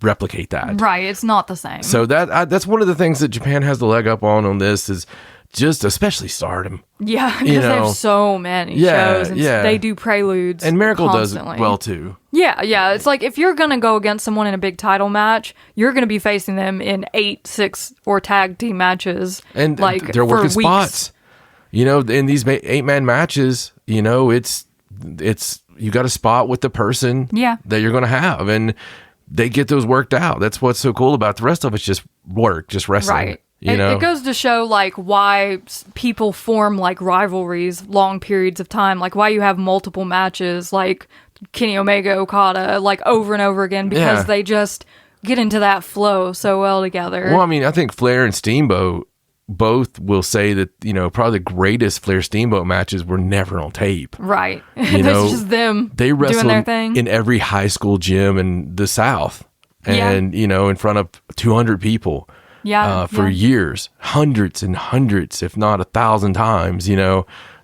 replicate that. Right. It's not the same. So that's one of the things that Japan has the leg up on this is just especially Stardom. Yeah, because they have so many shows. And they do preludes and Miracle constantly. does it well too. Yeah. It's like if you're going to go against someone in a big title match, you're going to be facing them in 8, 6, or tag team matches. And like they're working for weeks. spots. In these 8-man matches, it's you got a spot with the person that you're going to have, and they get those worked out. That's what's so cool about it. The rest of it's just work, just wrestling. Right. It goes to show like why people form like rivalries long periods of time, like why you have multiple matches like Kenny Omega, Okada, like over and over again, because they just get into that flow so well together. Well, I mean, I think Flair and Steamboat both will say that, probably the greatest Flair Steamboat matches were never on tape. Right. That's just them doing their thing. In every high school gym in the South. And, in front of 200 people for years. Hundreds and hundreds, if not 1,000 times,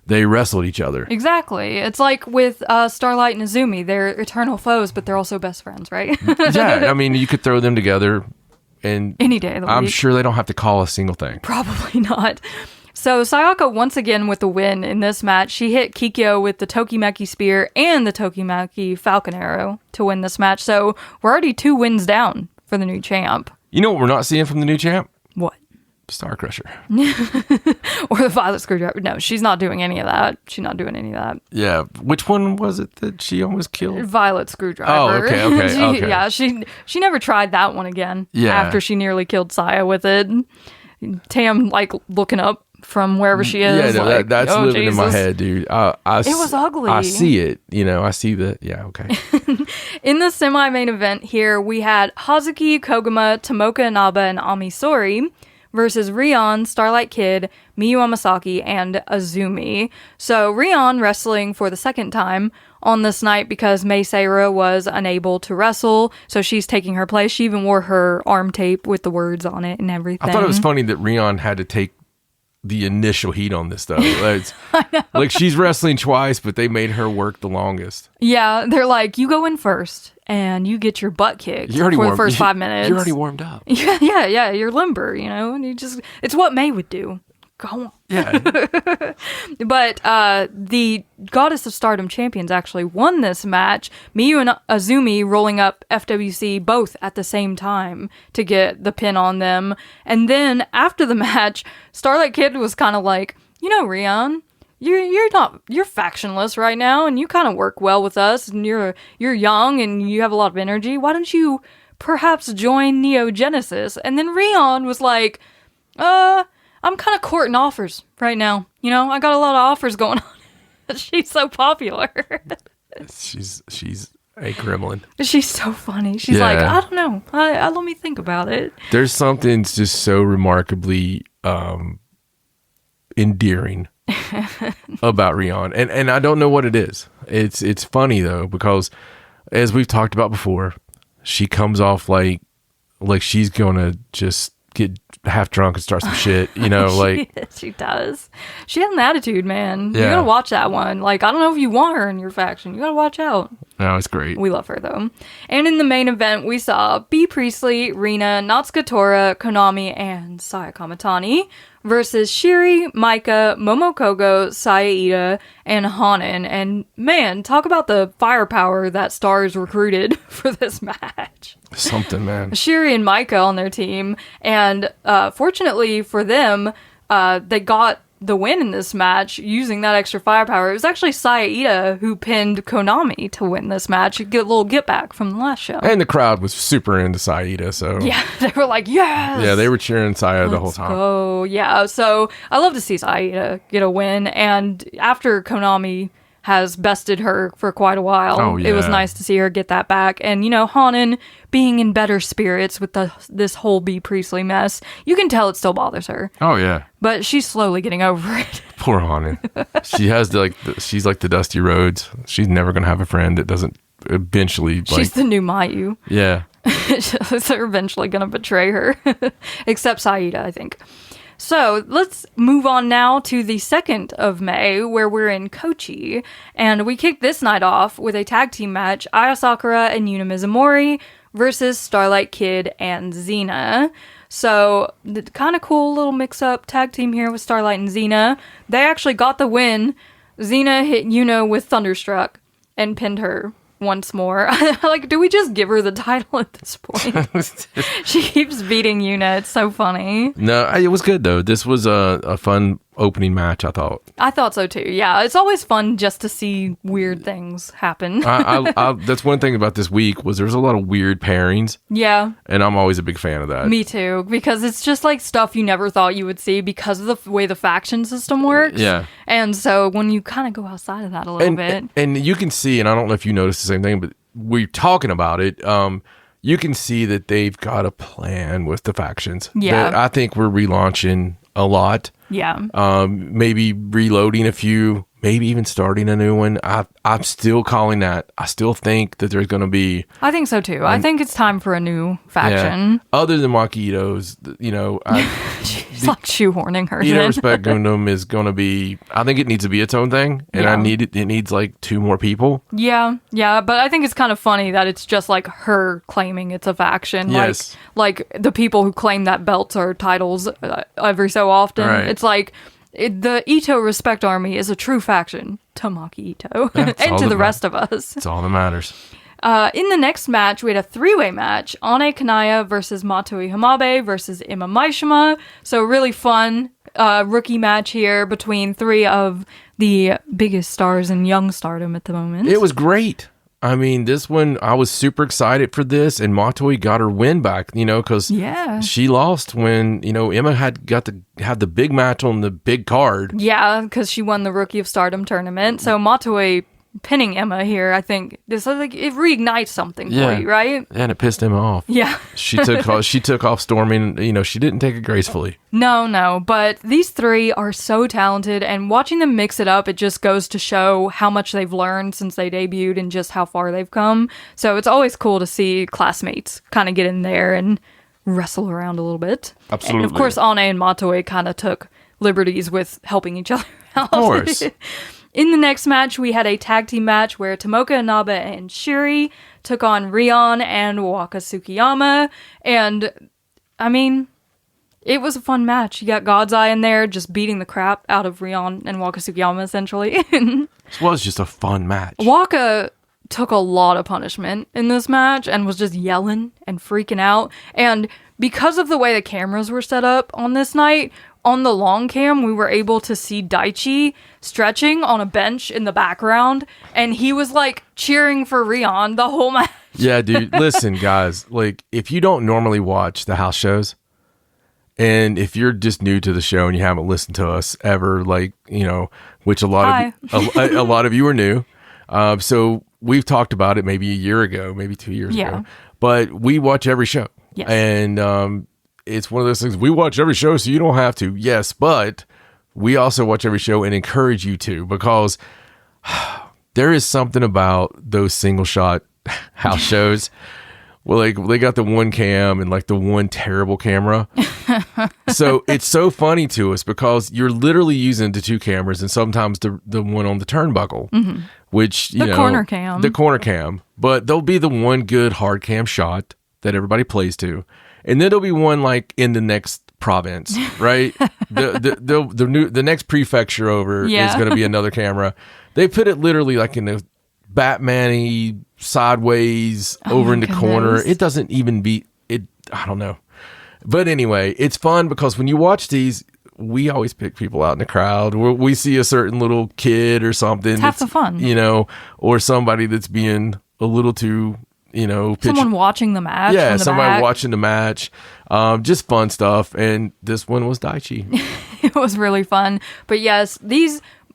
they wrestled each other. Exactly. It's like with Starlight and Azumi. They're eternal foes, but they're also best friends, right? Yeah. I mean, you could throw them together. And any day of the week. I'm sure they don't have to call a single thing. Probably not. So Sayaka once again with the win in this match. She hit Kikyo with the Tokimeki Spear and the Tokimeki Falcon Arrow to win this match. So we're already 2 wins down for the new champ. You know what we're not seeing from the new champ? What? Star Crusher. Or the Violet Screwdriver. No, she's not doing any of that. Yeah. Which one was it that she almost killed? Violet Screwdriver. Oh, okay. Yeah, she never tried that one again. Yeah. After she nearly killed Saya with it. Tam, like, looking up from wherever she is. Yeah, no, like, that's living in my head, dude. It was ugly. I see it. I see the... Yeah, okay. In the semi-main event here, we had Hazuki, Koguma, Tomoka Inaba, and Ami Sohrei versus Rion, Starlight Kid, Miyu Amasaki, and Azumi. So Rion wrestling for the second time on this night because Mei Seira was unable to wrestle, so she's taking her place. She even wore her arm tape with the words on it and everything. I thought it was funny that Rion had to take the initial heat on this, though. Like, she's wrestling twice, but they made her work the longest. Yeah, they're like, you go in first, and you get your butt kicked for the first 5 minutes. You're already warmed up. Yeah, you're limber, and it's what May would do. Go on. Yeah. But the Goddess of Stardom champions actually won this match. Miyu and Azumi rolling up FWC both at the same time to get the pin on them. And then after the match, Starlight Kid was kind of like, Rion, you're factionless right now, and you kind of work well with us, and you're young and you have a lot of energy. Why don't you perhaps join Neo Genesis? And then Rion was like, I'm kind of courting offers right now. I got a lot of offers going on. She's so popular. She's a gremlin. She's so funny. She's like, I don't know. Let me think about it. There's something just so remarkably endearing about Rion. And I don't know what it is. It's funny, though, because as we've talked about before, she comes off like she's going to just get half drunk and start some shit, She does. She has an attitude, man. Yeah. You gotta watch that one. I don't know if you want her in your faction. You gotta watch out. No, it's great. We love her, though. And in the main event, we saw B. Priestley, Rina, Natsuka Tora, Konami, and Saya Kamitani versus Shiri, Maika, Momokogo, Saya Ida, and Hanan. And man, talk about the firepower that Stars recruited for this match. Something, man. Shiri and Maika on their team. And fortunately for them, they got the win in this match using that extra firepower. It was actually Saya Ida who pinned Konami to win this match. You get a little get back from the last show. And the crowd was super into Saya Ida, so yeah, they were like, yes! Yeah, they were cheering Saya the whole time. Oh, yeah. So I love to see Saya Ida get a win. And after Konami has bested her for quite a while, It was nice to see her get that back. And, Hanan being in better spirits with this whole B. Priestley mess, you can tell it still bothers her. Oh, yeah. But she's slowly getting over it. Poor Hanan. She has she's like the Dusty Rhodes. She's never going to have a friend that doesn't eventually she's the new Mayu. Yeah. They're eventually going to betray her. Except Saida, I think. So let's move on now to the 2nd of May, where we're in Kochi. And we kicked this night off with a tag team match, Aya Sakura and Yuna Mizumori versus Starlight Kid and Xena. So, the kind of cool little mix-up tag team here with Starlight and Xena. They actually got the win. Xena hit Yuna with Thunderstruck and pinned her once more. Do we just give her the title at this point? She keeps beating Yuna. It's so funny. No, it was good, though. This was a fun opening match, I thought. I thought so, too. Yeah, it's always fun just to see weird things happen. That's one thing about this week was there was a lot of weird pairings. Yeah. And I'm always a big fan of that. Me too, because it's just stuff you never thought you would see because of the way the faction system works. Yeah. And so when you kind of go outside of that a little bit. And you can see, and I don't know if you noticed the same thing, but we're talking about it. You can see that they've got a plan with the factions. Yeah. I think we're relaunching a lot. Yeah. Maybe reloading a few, maybe even starting a new one. I'm still calling that. I still think that there's going to be... I think so too. I think it's time for a new faction. Yeah. Other than Makiito's, She's shoehorning her Ito in. Respect Gundam is going to be... I think it needs to be its own thing. And it needs 2 more people. Yeah. Yeah. But I think it's kind of funny that it's just her claiming it's a faction. Yes. Like the people who claim that belts are titles every so often. Right. It's the Ito Respect Army is a true faction to Maki Ito and to the rest of us. That's all that matters. In the next match, we had a 3-way match. Ane Kanaya versus Matoi Hamabe versus Ima Maishima. So really fun rookie match here between 3 of the biggest stars in young Stardom at the moment. It was great. I mean, this one, I was super excited for this, and Matoi got her win back, because she lost when, Emma had the big match on the big card. Yeah, because she won the Rookie of Stardom tournament. So Matoi pinning Emma here, I think this like it reignites something for you, right? And it pissed Emma off. Yeah. She took off storming. She didn't take it gracefully. No, but these three are so talented, and watching them mix it up, it just goes to show how much they've learned since they debuted and just how far they've come. So it's always cool to see classmates kind of get in there and wrestle around a little bit. Absolutely. And of course, Ane and Matoe kind of took liberties with helping each other out. Of course. In the next match, we had a tag team match where Tomoka Inaba and Shiri took on Rion and Waka Tsukiyama. And, I mean, it was a fun match. You got God's Eye in there just beating the crap out of Rion and Waka Tsukiyama, essentially. This was just a fun match. Waka took a lot of punishment in this match and was just yelling and freaking out. And because of the way the cameras were set up on this night, on the long cam, we were able to see Daichi stretching on a bench in the background, and he was like cheering for Rion the whole match. Yeah, dude. Listen, guys, like if you don't normally watch the house shows, and if you're just new to the show and you haven't listened to us ever, like, which a lot of you are new. So we've talked about it maybe a year ago, maybe 2 years ago, but we watch every show. Yes. And it's one of those things, we watch every show so you don't have to. Yes, but we also watch every show and encourage you to, because there is something about those single shot house shows. Well, like they got the one cam and like the one terrible camera. So it's so funny to us because you're literally using the two cameras and sometimes the one on the turnbuckle, which, the corner cam. The corner cam. But there'll be the one good hard cam shot that everybody plays to. And then there'll be one like in the next province, right? the next prefecture over is going to be another camera. They put it literally like in the Batman-y sideways over in the corner. It doesn't even be it. I don't know. But anyway, it's fun because when you watch these, we always pick people out in the crowd. We see a certain little kid or something. It's half the fun. Or somebody that's being a little too, someone watching the match. Yeah, somebody watching the match. Just fun stuff. And this one was Daichi. It was really fun. But yes,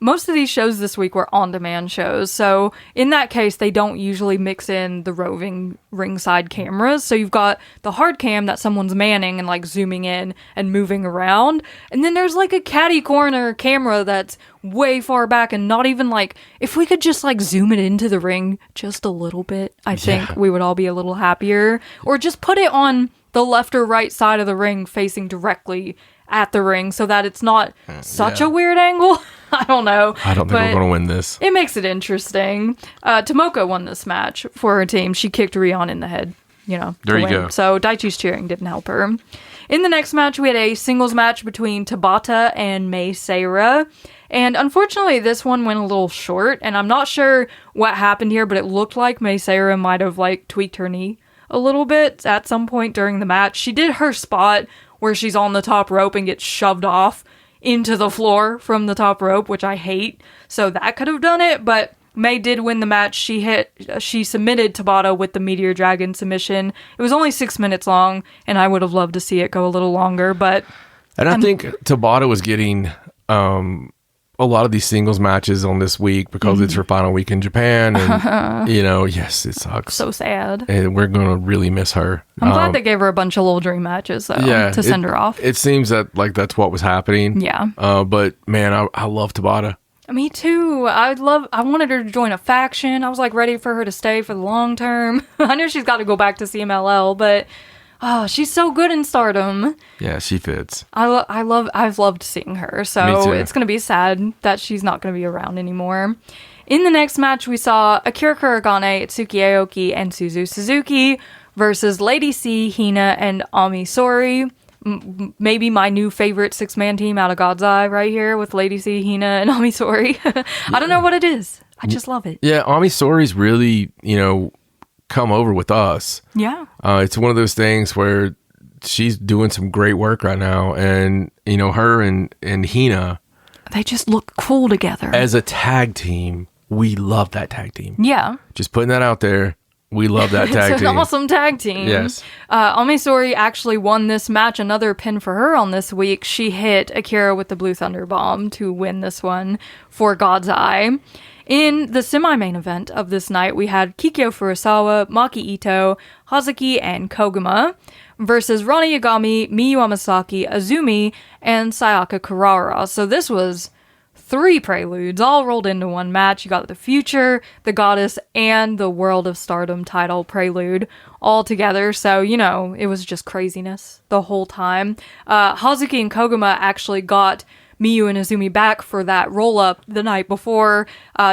most of these shows this week were on-demand shows. So in that case, they don't usually mix in the roving ringside cameras. So you've got the hard cam that someone's manning and like zooming in and moving around. And then there's like a catty corner camera that's way far back and not even like, if we could just like zoom it into the ring just a little bit, I think we would all be a little happier. Or just put it on the left or right side of the ring facing directly at the ring so that it's not such a weird angle. I don't know. I don't think we're going to win this. It makes it interesting. Tomoka won this match for her team. She kicked Rion in the head, There you go. So Daichi's cheering didn't help her. In the next match, we had a singles match between Tabata and Mei Seira. And unfortunately, this one went a little short. And I'm not sure what happened here, but it looked like Mei Seira might have like tweaked her knee a little bit at some point during the match. She did her spot where she's on the top rope and gets shoved off into the floor from the top rope, which I hate. So that could have done it, but May did win the match. She submitted Tabata with the Meteor Dragon submission. It was only 6 minutes long, and I would have loved to see it go a little longer, but... And I think Tabata was getting a lot of these singles matches on this week because it's her final week in Japan, and, yes, it sucks. So sad. And we're going to really miss her. I'm glad they gave her a bunch of little dream matches, though, to send her off. It seems that, like, that's what was happening. Yeah. But, man, I love Tabata. Me too. I wanted her to join a faction. I was, like, ready for her to stay for the long term. I know she's got to go back to CMLL, but... Oh, she's so good in Stardom. Yeah, she fits. I've loved seeing her, so it's going to be sad that she's not going to be around anymore. In the next match, we saw Akira Kuragane, Itsuki Aoki, and Suzu Suzuki versus Lady C, Hina, and Ami Sori. Maybe my new favorite six-man team out of God's Eye right here with Lady C, Hina, and Ami Sori. I don't know what it is. I just love it. Yeah, Ami Sori's really, come over with us. Yeah. It's one of those things where she's doing some great work right now, and her and Hina, they just look cool together. As a tag team, we love that tag team. Yeah. Just putting that out there. We love that tag It's team. an awesome tag team. Yes. Amisori actually won this match. Another pin for her on this week. She hit Akira with the Blue Thunder Bomb to win this one for God's Eye. In the semi-main event of this night, we had Kikyo Furusawa, Maki Ito, Hazuki, and Koguma versus Rana Yagami, Miyu Amasaki, Azumi, and Sayaka Kurara. So this was 3 preludes all rolled into one match. You got the Future, the Goddess, and the World of Stardom title prelude all together. So, it was just craziness the whole time. Hazuki and Koguma actually got Miyu and Azumi back for that roll-up the night before.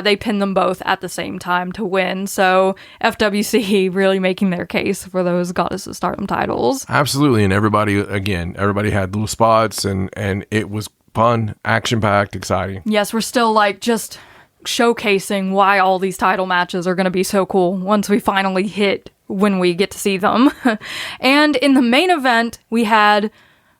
They pinned them both at the same time to win. So FWC really making their case for those Goddess of Stardom titles. Absolutely. And everybody had little spots and it was fun, action-packed, exciting. Yes, we're still just showcasing why all these title matches are going to be so cool once we finally hit when we get to see them. And in the main event, we had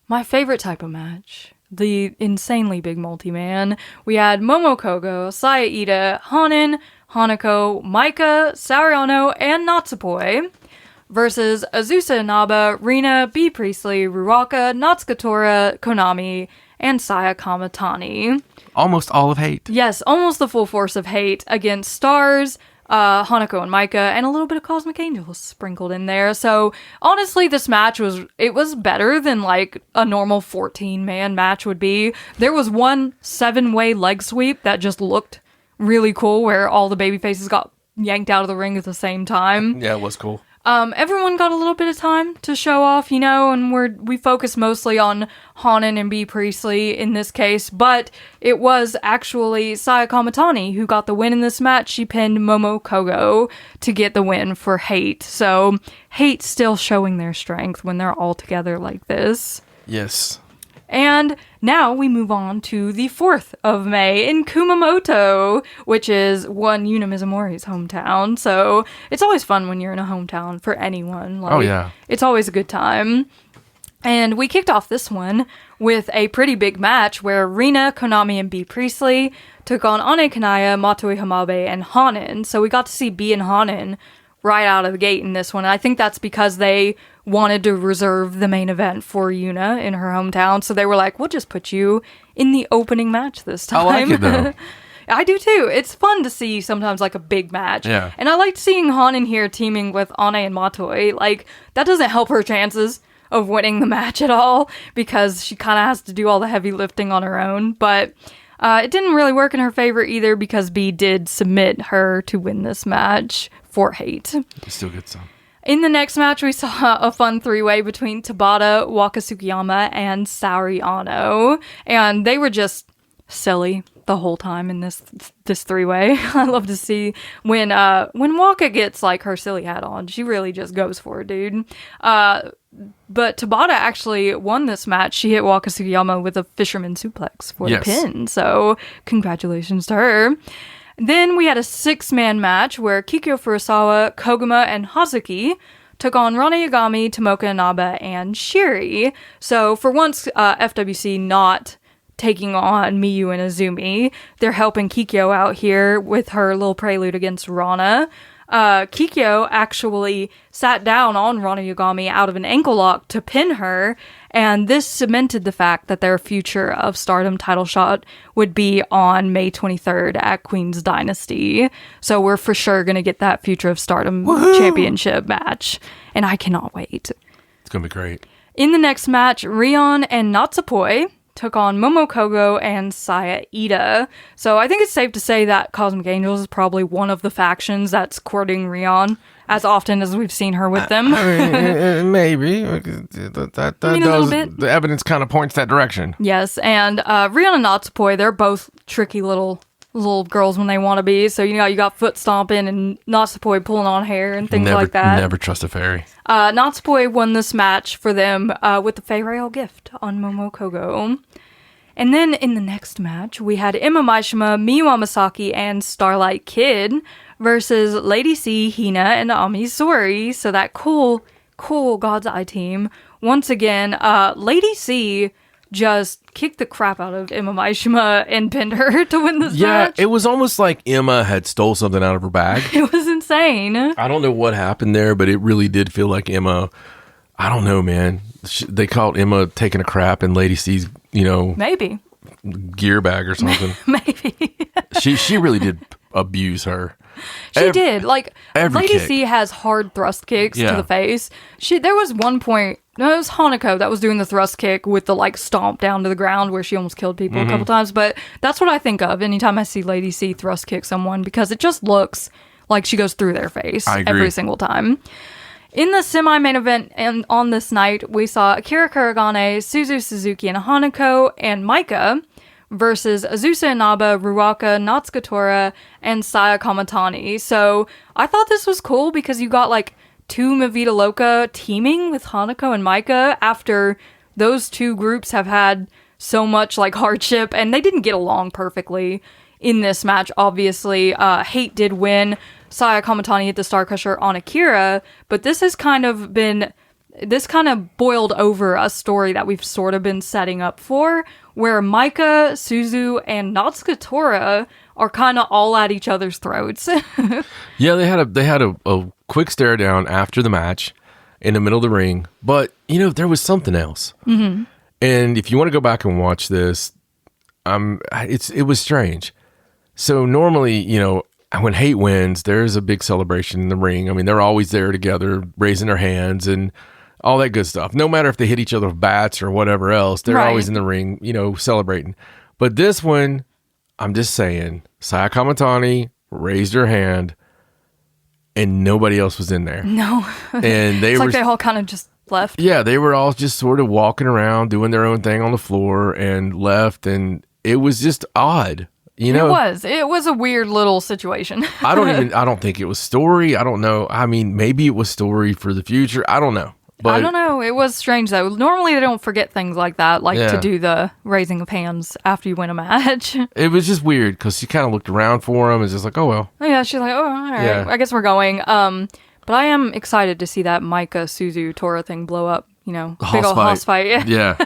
my favorite type of match. The insanely big multi-man. We had Momo Kogo, Saya Ida, Hanan, Hanako, Maika, Sariano, and Natsupoi versus Azusa Inaba, Rina, B. Priestley, Ruaka, Natsuka Tora, Konami, and Saya Kamatani. Almost all of Hate. Yes, almost the full force of Hate against Stars, Hanako and Maika, and a little bit of Cosmic Angels sprinkled in there. So honestly, this match was better than a normal 14-man match would be. There was one 7-way leg sweep that just looked really cool where all the baby faces got yanked out of the ring at the same time. Yeah, it was cool. Everyone got a little bit of time to show off, and we focus mostly on Hanan and B. Priestley in this case, but it was actually Saya Kamatani who got the win in this match. She pinned Momo Kogo to get the win for Hate. So Hate still showing their strength when they're all together like this. Yes. And now we move on to the 4th of May in Kumamoto, which is one Yuna Mizumori's hometown. So it's always fun when you're in a hometown for anyone. Oh, yeah. It's always a good time. And we kicked off this one with a pretty big match where Rina, Konami, and B. Priestley took on Ane Kanaya, Matoi Hamabe, and Hanan. So we got to see B and Hanan right out of the gate in this one. And I think that's because they wanted to reserve the main event for Yuna in her hometown. So they were like, we'll just put you in the opening match this time. I like it, though. I do, too. It's fun to see sometimes, a big match. Yeah. And I liked seeing Hanan here teaming with Ane and Matoi. That doesn't help her chances of winning the match at all because she kind of has to do all the heavy lifting on her own. But it didn't really work in her favor either because B did submit her to win this match for Hate. Still good some. In the next match, we saw a fun 3-way between Tabata, Waka Tsukiyama, and Saori Ano. And they were just silly the whole time in this 3-way. I love to see when Waka gets her silly hat on. She really just goes for it, dude. But Tabata actually won this match. She hit Waka Tsukiyama with a fisherman suplex for the pin. So congratulations to her. Then we had a 6-man match where Kikyo Furusawa, Koguma, and Hazuki took on Rana Yagami, Tomoka Inaba, and Shiri. So for once, FWC not taking on Miyu and Azumi. They're helping Kikyo out here with her little prelude against Rana. Kikyo actually sat down on Rana Yagami out of an ankle lock to pin her, and this cemented the fact that their Future of Stardom title shot would be on May 23rd at Queen's Dynasty. So we're for sure going to get that Future of Stardom championship match, and I cannot wait. It's going to be great. In the next match, Rion and Natsupoi took on Momo Kogo and Saya Ida. So I think it's safe to say that Cosmic Angels is probably one of the factions that's courting Rion as often as we've seen her with them. Maybe. The evidence kind of points that direction. Yes, and Rion and Natsupoi, they're both tricky little girls when they want to be. So, you got foot stomping and Natsupoi pulling on hair and things like that. Never trust a fairy. Natsupoi won this match for them with the Fey Rail gift on Momo Kogo. And then in the next match, we had Emma Maishima, Miyu Amasaki, and Starlight Kid versus Lady C, Hina, and Ami Sori. So that cool God's Eye team. Once again, Lady C just kicked the crap out of Emma Maishima and pinned her to win this match. Yeah, it was almost like Emma had stole something out of her bag. It was insane. I don't know what happened there, but it really did feel like Emma. I don't know, man. They called Emma taking a crap in Lady C's, maybe gear bag or something. Maybe. She really did abuse her. She did. Like, Lady kick. C has hard thrust kicks Yeah. to the face. There was one point, no, it was Hanako that was doing the thrust kick with the, like, stomp down to the ground where she almost killed people a couple times. But that's what I think of anytime I see Lady C thrust kick someone, because it just looks like she goes through their face every single time. In the semi-main event and on this night, we saw Akira Kuragane, Suzu Suzuki, and Hanako and Maika versus Azusa Inaba, Ruaka, Natsuko Tora, and Saya Kamatani. So I thought this was cool because you got like two Mavita Loca teaming with Hanako and Maika after those two groups have had so much like hardship, and they didn't get along perfectly in this match. Obviously, Hate did win. Saya Kamatani hit the Star Crusher on Akira, but this kind of boiled over a story that we've sort of been setting up for, where Maika, Suzu, and Natsuko Tora are kind of all at each other's throats. Yeah, they had a quick stare down after the match in the middle of the ring, but there was something else. Mm-hmm. And if you want to go back and watch this, it was strange. So normally, when Hate wins, there's a big celebration in the ring. I mean, they're always there together, raising their hands and all that good stuff. No matter if they hit each other with bats or whatever else, they're always in the ring, celebrating. But this one, I'm just saying, Saya Kamatani raised her hand and nobody else was in there. No. And it's like they all kind of just left. Yeah, they were all just sort of walking around, doing their own thing on the floor and left. And it was just odd. It was a weird little situation. I don't think it was story. I don't know. I mean, maybe it was story for the future. I don't know. But I don't know. It was strange though. Normally they don't forget things like that, to do the raising of hands after you win a match. It was just weird because she kind of looked around for him and was just like, oh well. Yeah, she's like, oh, all right. Yeah. I guess we're going. But I am excited to see that Maika, Suzu, Tora thing blow up. Big old house fight. Yeah.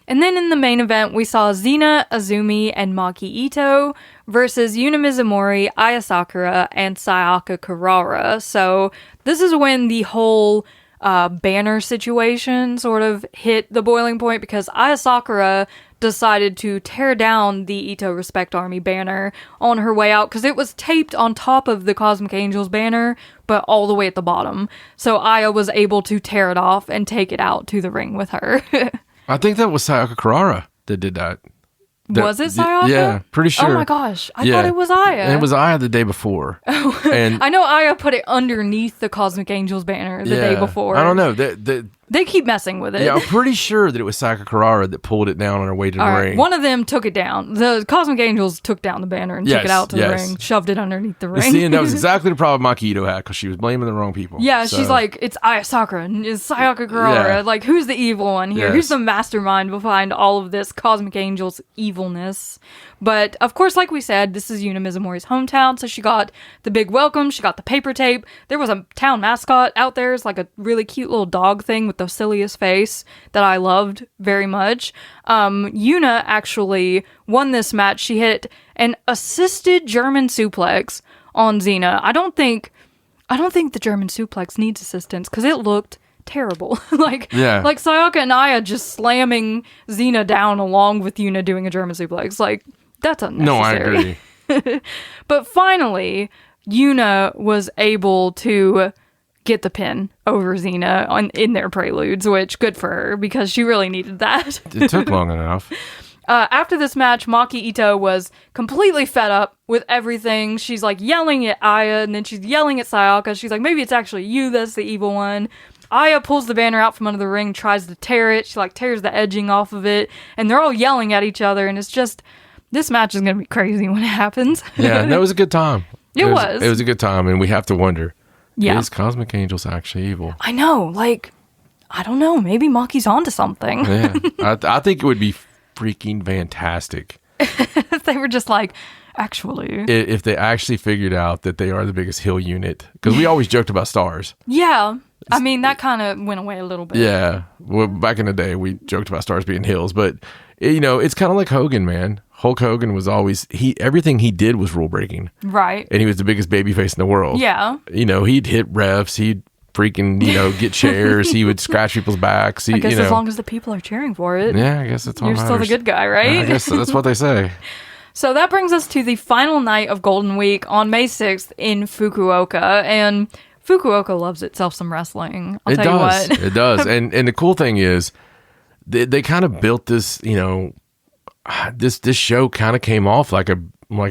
And then in the main event, we saw Xena, Azumi, and Maki Ito versus Yuna Mizumori, Aya Sakura, and Sayaka Kurara. So this is when the whole banner situation sort of hit the boiling point, because Aya Sakura decided to tear down the Ito Respect Army banner on her way out, because it was taped on top of the Cosmic Angels banner, but all the way at the bottom. So Aya was able to tear it off and take it out to the ring with her. I think that was Sayaka Kurara that did that. Was it Sayaka? Yeah, pretty sure. Oh my gosh. I thought it was Aya. And it was Aya the day before. And I know Aya put it underneath the Cosmic Angels banner the day before. I don't know. They keep messing with it. Yeah, I'm pretty sure that it was Sayaka Kurara that pulled it down on her way to the ring. One of them took it down. The Cosmic Angels took down the banner and took it out to the ring, shoved it underneath the ring. See, and that was exactly the problem Maki Ito had, because she was blaming the wrong people. Yeah, she's like, it's Aya Sakura and it's Sayaka Kurara. Yeah. Like, who's the evil one here? Yes. Who's the mastermind behind all of this Cosmic Angels evilness? But, of course, like we said, this is Yuna Mizumori's hometown, so she got the big welcome, she got the paper tape. There was a town mascot out there. It's like a really cute little dog thing with the silliest face that I loved very much. Yuna actually won this match. She hit an assisted German suplex on Xena. I don't think the German suplex needs assistance, because it looked terrible. like Sayaka and Aya just slamming Xena down along with Yuna doing a German suplex. Like, that's unnecessary. No, I agree. But finally, Yuna was able to get the pin over Xena in their preludes, which good for her, because she really needed that. It took long enough. After this match, Maki Ito was completely fed up with everything. She's like yelling at Aya, and then she's yelling at Sayaka. She's like, maybe it's actually you that's the evil one. Aya pulls the banner out from under the ring, tries to tear it. She like tears the edging off of it, and they're all yelling at each other, and it's just, this match is going to be crazy when it happens. Yeah, that was a good time. It was. It was a good time, and we have to wonder, yeah, is Cosmic Angels actually evil? I know, like, I don't know, maybe Maki's onto something. Yeah, I think it would be freaking fantastic if they were just like, actually, if they actually figured out that they are the biggest heel unit, because we always joked about stars. Yeah, I mean, that kind of went away a little bit. Yeah, well, back in the day we joked about stars being heels, but it's kind of like Hogan, man. Hulk Hogan was always everything he did was rule breaking. Right. And he was the biggest babyface in the world. Yeah. He'd hit refs, he'd freaking, get chairs, he would scratch people's backs. I guess as long as the people are cheering for it. Yeah, I guess that's all You're matters. still the good guy, right? I guess that's what they say. So that brings us to the final night of Golden Week on May 6th in Fukuoka. And Fukuoka loves itself some wrestling. I'll tell you what. It does. And the cool thing is, they kind of built this, this show kind of came off like a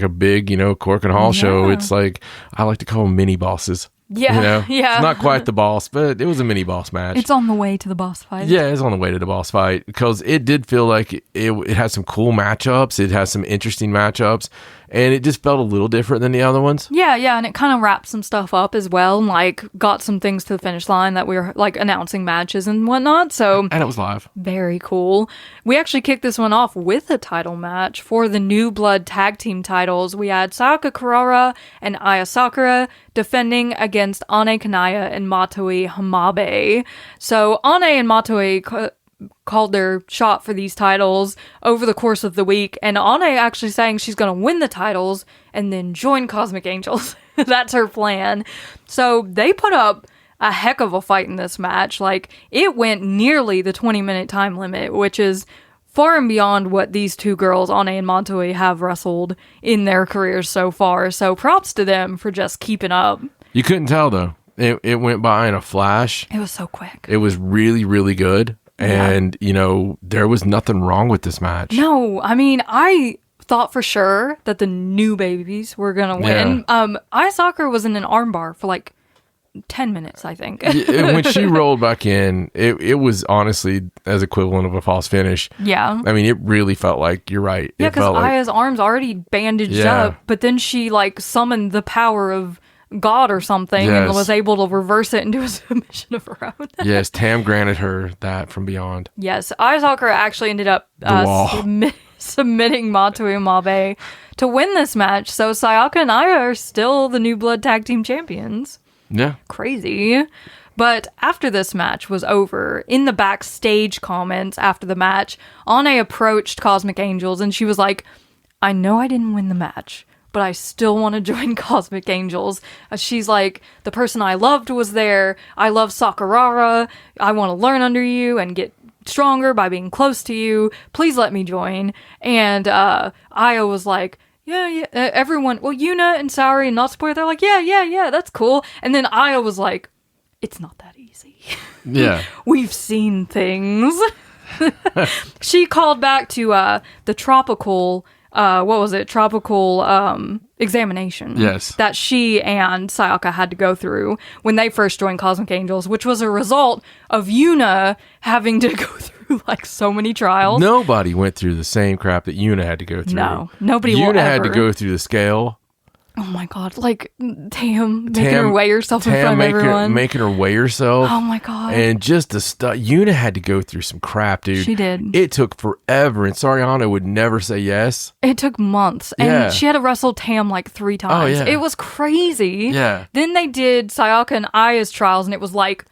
big, Cork and Hall show. It's like, I like to call them mini bosses. Yeah, yeah. It's not quite the boss, but it was a mini boss match. It's on the way to the boss fight. Yeah, it's on the way to the boss fight because it did feel like it has some cool matchups. It has some interesting matchups, and it just felt a little different than the other ones. Yeah, and it kind of wrapped some stuff up as well, and like got some things to the finish line that we were like announcing matches and whatnot. So and it was live. Very cool. We actually kicked this one off with a title match for the New Blood tag team titles. We had Sayaka Kurara and Aya Sakura defending against Ane Kanaya and Matoi Hamabe. So Ane and Matoi called their shot for these titles over the course of the week, and Ane actually saying she's going to win the titles and then join Cosmic Angels. That's her plan. So they put up a heck of a fight in this match. Like, it went nearly the 20-minute time limit, which is far and beyond what these two girls, Ane and Matoi, have wrestled in their careers so far. So props to them for just keeping up. You couldn't tell, though. It went by in a flash. It was so quick. It was really, really good. And, there was nothing wrong with this match. No, I mean, I thought for sure that the new babies were going to win. Aya Sakura was in an armbar for like 10 minutes, I think. When she rolled back in, it was honestly as equivalent of a false finish. Yeah. I mean, it really felt like, you're right. Yeah, because Aya's arms already bandaged up, but then she like summoned the power of God or something and was able to reverse it into a submission of her own. Yes, Tam granted her that from beyond. Yes, Aya Sakura actually ended up submitting Matoi Mabe to win this match. So Sayaka and Aya are still the New Blood Tag Team Champions. Yeah. Crazy. But after this match was over, in the backstage comments after the match, Ane approached Cosmic Angels and she was like, I know I didn't win the match, but I still want to join Cosmic Angels. She's like, the person I loved was there. I love Sakurara. I want to learn under you and get stronger by being close to you. Please let me join. And Aya was like, yeah. Everyone, well, Yuna and Saori and Natsupoi, they're like, yeah, that's cool. And then Aya was like, it's not that easy. Yeah. We've seen things. She called back to the tropical examination. Yes. That she and Sayaka had to go through when they first joined Cosmic Angels, which was a result of Yuna having to go through like so many trials. Nobody went through the same crap that Yuna had to go through. No, nobody Yuna will ever. had to go through the scale. Oh my god, like Tam making her weigh herself in front of everyone. Making her weigh herself. Oh my god. And just the stuff. Yuna had to go through some crap, dude. She did. It took forever, and Sariana would never say yes. It took months. And she had to wrestle Tam like 3 times. Oh, yeah. It was crazy. Yeah. Then they did Sayaka and Aya's trials, and it was like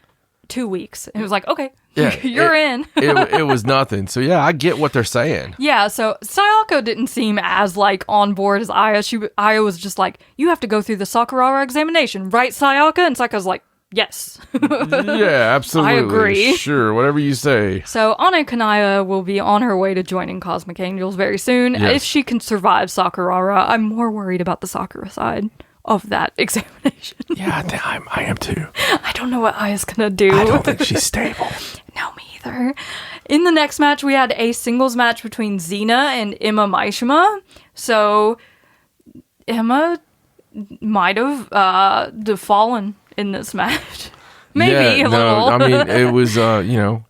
2 weeks. And it was like, okay, you're in. it was nothing. So yeah, I get what they're saying. Yeah, so Sayaka didn't seem as like on board as Aya. Aya was just like, you have to go through the Sakurara examination, right, Sayaka? And Sayaka's like, yes. Yeah, absolutely. I agree. Sure, whatever you say. So Ane Kanaya will be on her way to joining Cosmic Angels very soon. Yes. If she can survive Sakurara, I'm more worried about the Sakura side of that examination. Yeah, I am too. I don't know what Aya's gonna do. I don't think she's stable. No, me either. In the next match, we had a singles match between Xena and Emma Maishima. So Emma might have fallen in this match. Maybe a little. I mean, it was,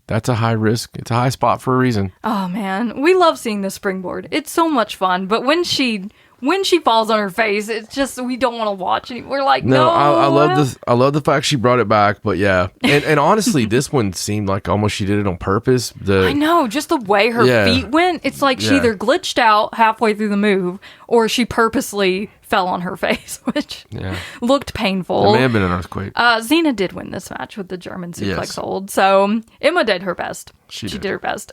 that's a high risk. It's a high spot for a reason. Oh, man. We love seeing the springboard. It's so much fun. But when she falls on her face, it's just, we don't want to watch it. We're like, no. I love this. I love the fact she brought it back, but yeah. And honestly, this one seemed like almost she did it on purpose. I know, just the way her feet went. It's like she either glitched out halfway through the move or she purposely fell on her face, which Yeah. looked painful. It may have been an earthquake. Xena did win this match with the German suplex hold, so Emma did her best. She did her best.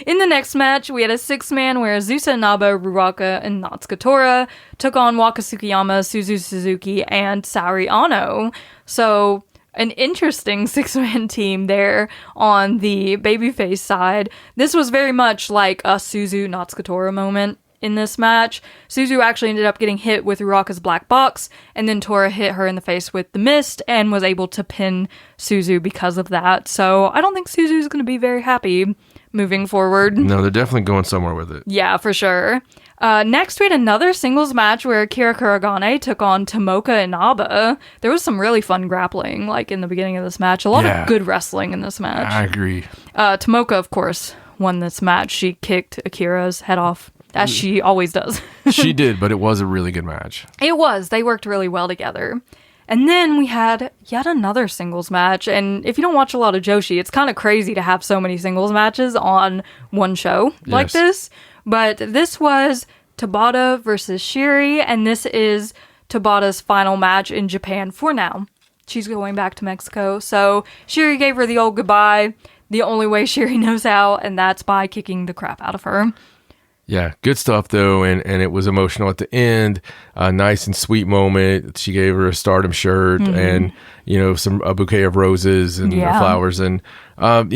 In the next match, we had a 6-man where Azusa Inaba, Ruaka, and Natsuko Tora took on Waka Tsukiyama, Suzu Suzuki, and Saori Ano. So an interesting 6-man team there on the babyface side. This was very much like a Suzu Natsuko Tora moment in this match. Suzu actually ended up getting hit with Ruaka's black box, and then Tora hit her in the face with the mist and was able to pin Suzu because of that. So I don't think Suzu's going to be very happy moving forward. No, they're definitely going somewhere with it. Yeah, for sure. Next, we had another singles match where Akira Kuragane took on Tomoka Inaba. There was some really fun grappling, like in the beginning of this match. A lot of good wrestling in this match. I agree. Tomoka, of course, won this match. She kicked Akira's head off, as she always does. She did, but it was a really good match. It was. They worked really well together. And then we had yet another singles match. And if you don't watch a lot of Joshi, it's kind of crazy to have so many singles matches on one show like this. But this was Tabata versus Shiri, and this is Tabata's final match in Japan for now. She's going back to Mexico. So Shiri gave her the old goodbye the only way Shiri knows how, and that's by kicking the crap out of her. Yeah, good stuff though, and it was emotional at the end. A nice and sweet moment. She gave her a Stardom shirt and a bouquet of roses and flowers, and and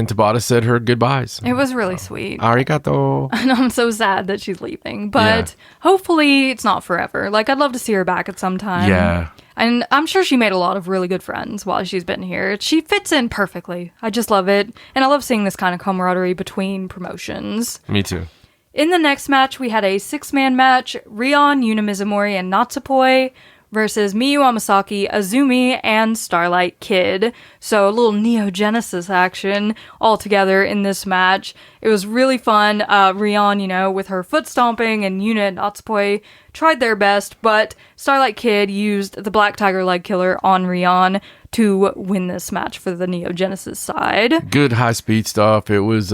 Tabata said her goodbyes. It was really sweet. Arigato. And I'm so sad that she's leaving, but hopefully it's not forever. Like, I'd love to see her back at some time. Yeah. And I'm sure she made a lot of really good friends while she's been here. She fits in perfectly. I just love it, and I love seeing this kind of camaraderie between promotions. Me too. In the next match, we had a 6-man match, Rion, Yuna Mizumori, and Natsupoi versus Miyu Amasaki, Azumi, and Starlight Kid. So a little Neo Genesis action all together in this match. It was really fun. Rion, with her foot stomping, and Yuna and Natsupoi tried their best, but Starlight Kid used the Black Tiger Leg Killer on Rion to win this match for the Neo Genesis side. Good high speed stuff. It was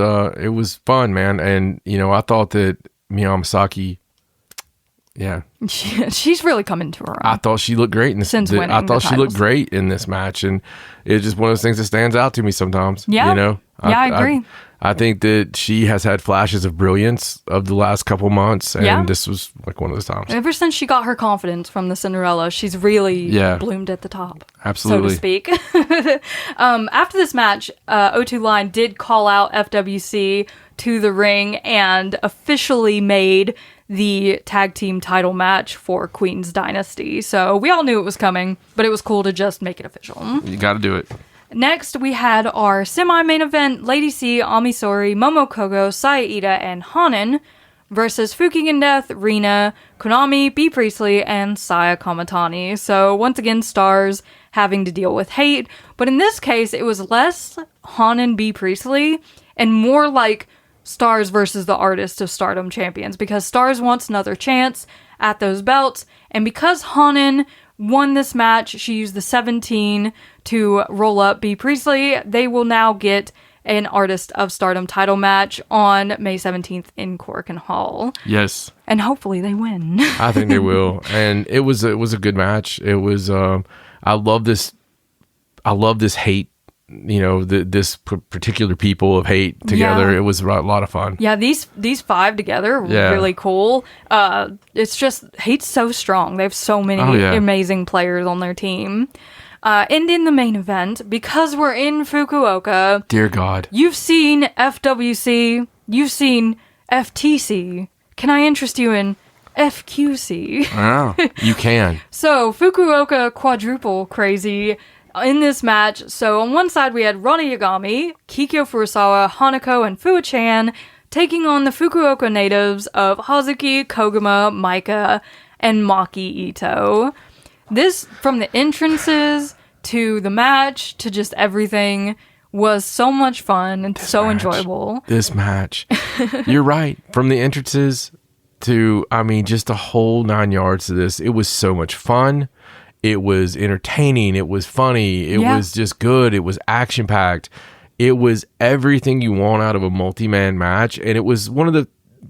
fun, man. And I thought that Miyamasaki, she's really coming to her own. I thought she looked great in this. I thought she looked great in this match, and it's just one of those things that stands out to me sometimes. Yeah, I agree. I think that she has had flashes of brilliance of the last couple months, and this was like one of those times. Ever since she got her confidence from the Cinderella, she's really bloomed at the top. Absolutely. So to speak. After this match, O2 Line did call out FWC to the ring and officially made the tag team title match for Queen's Dynasty. So we all knew it was coming, but it was cool to just make it official. You got to do it. Next, we had our semi-main event, Lady C, Amisori, Momokogo, Saida, and Hanan versus Fukigen Death, Rina, Konami, B. Priestley, and Saya Kamatani. So once again, stars having to deal with hate, but in this case, it was less Hanan, B. Priestley, and more like Stars versus the Artist of Stardom champions, because Stars wants another chance at those belts, and because Hanan won this match, she used the 17 to roll up B. Priestley. They will now get an Artist of Stardom title match on May 17th in Korakuen Hall. Yes. And hopefully they win. I think they will. And it was a good match. It was I love this hate, this particular people of hate together. It was a lot of fun. Yeah, these 5 together were really cool. It's just, hate's so strong. They have so many amazing players on their team. And in the main event, because we're in Fukuoka, dear God, you've seen FWC, you've seen FTC. Can I interest you in FQC? Oh, you can. So, Fukuoka quadruple crazy in this match. So, on one side, we had Rana Yagami, Kikyo Furusawa, Hanako, and Fuwa-chan taking on the Fukuoka natives of Hazuki, Koguma, Maika, and Maki Ito. This, from the entrances to the match to just everything, was so much fun and enjoyable. This match. You're right. From the entrances to, just the whole 9 yards to this, it was so much fun. It was entertaining. It was funny. It was just good. It was action-packed. It was everything you want out of a multi-man match. And it was one of the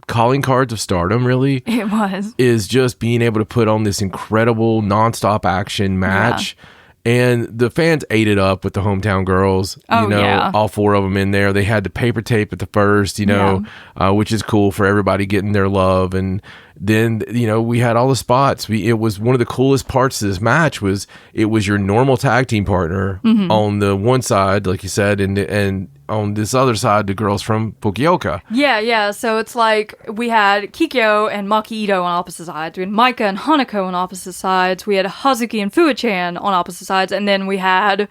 calling cards of Stardom, really. It was. Is just being able to put on this incredible nonstop action match. Yeah. And the fans ate it up with the hometown girls, all 4 of them in there. They had the paper tape at the first, which is cool for everybody getting their love. And then, we had all the spots. It was one of the coolest parts of this match was it was your normal tag team partner on the one side, like you said, and on this other side, the girls from Fukuoka. Yeah. So it's like we had Kikyo and Maki Ito on opposite sides. We had Maika and Hanako on opposite sides. We had Hazuki and Fuwa-chan on opposite sides. And then we had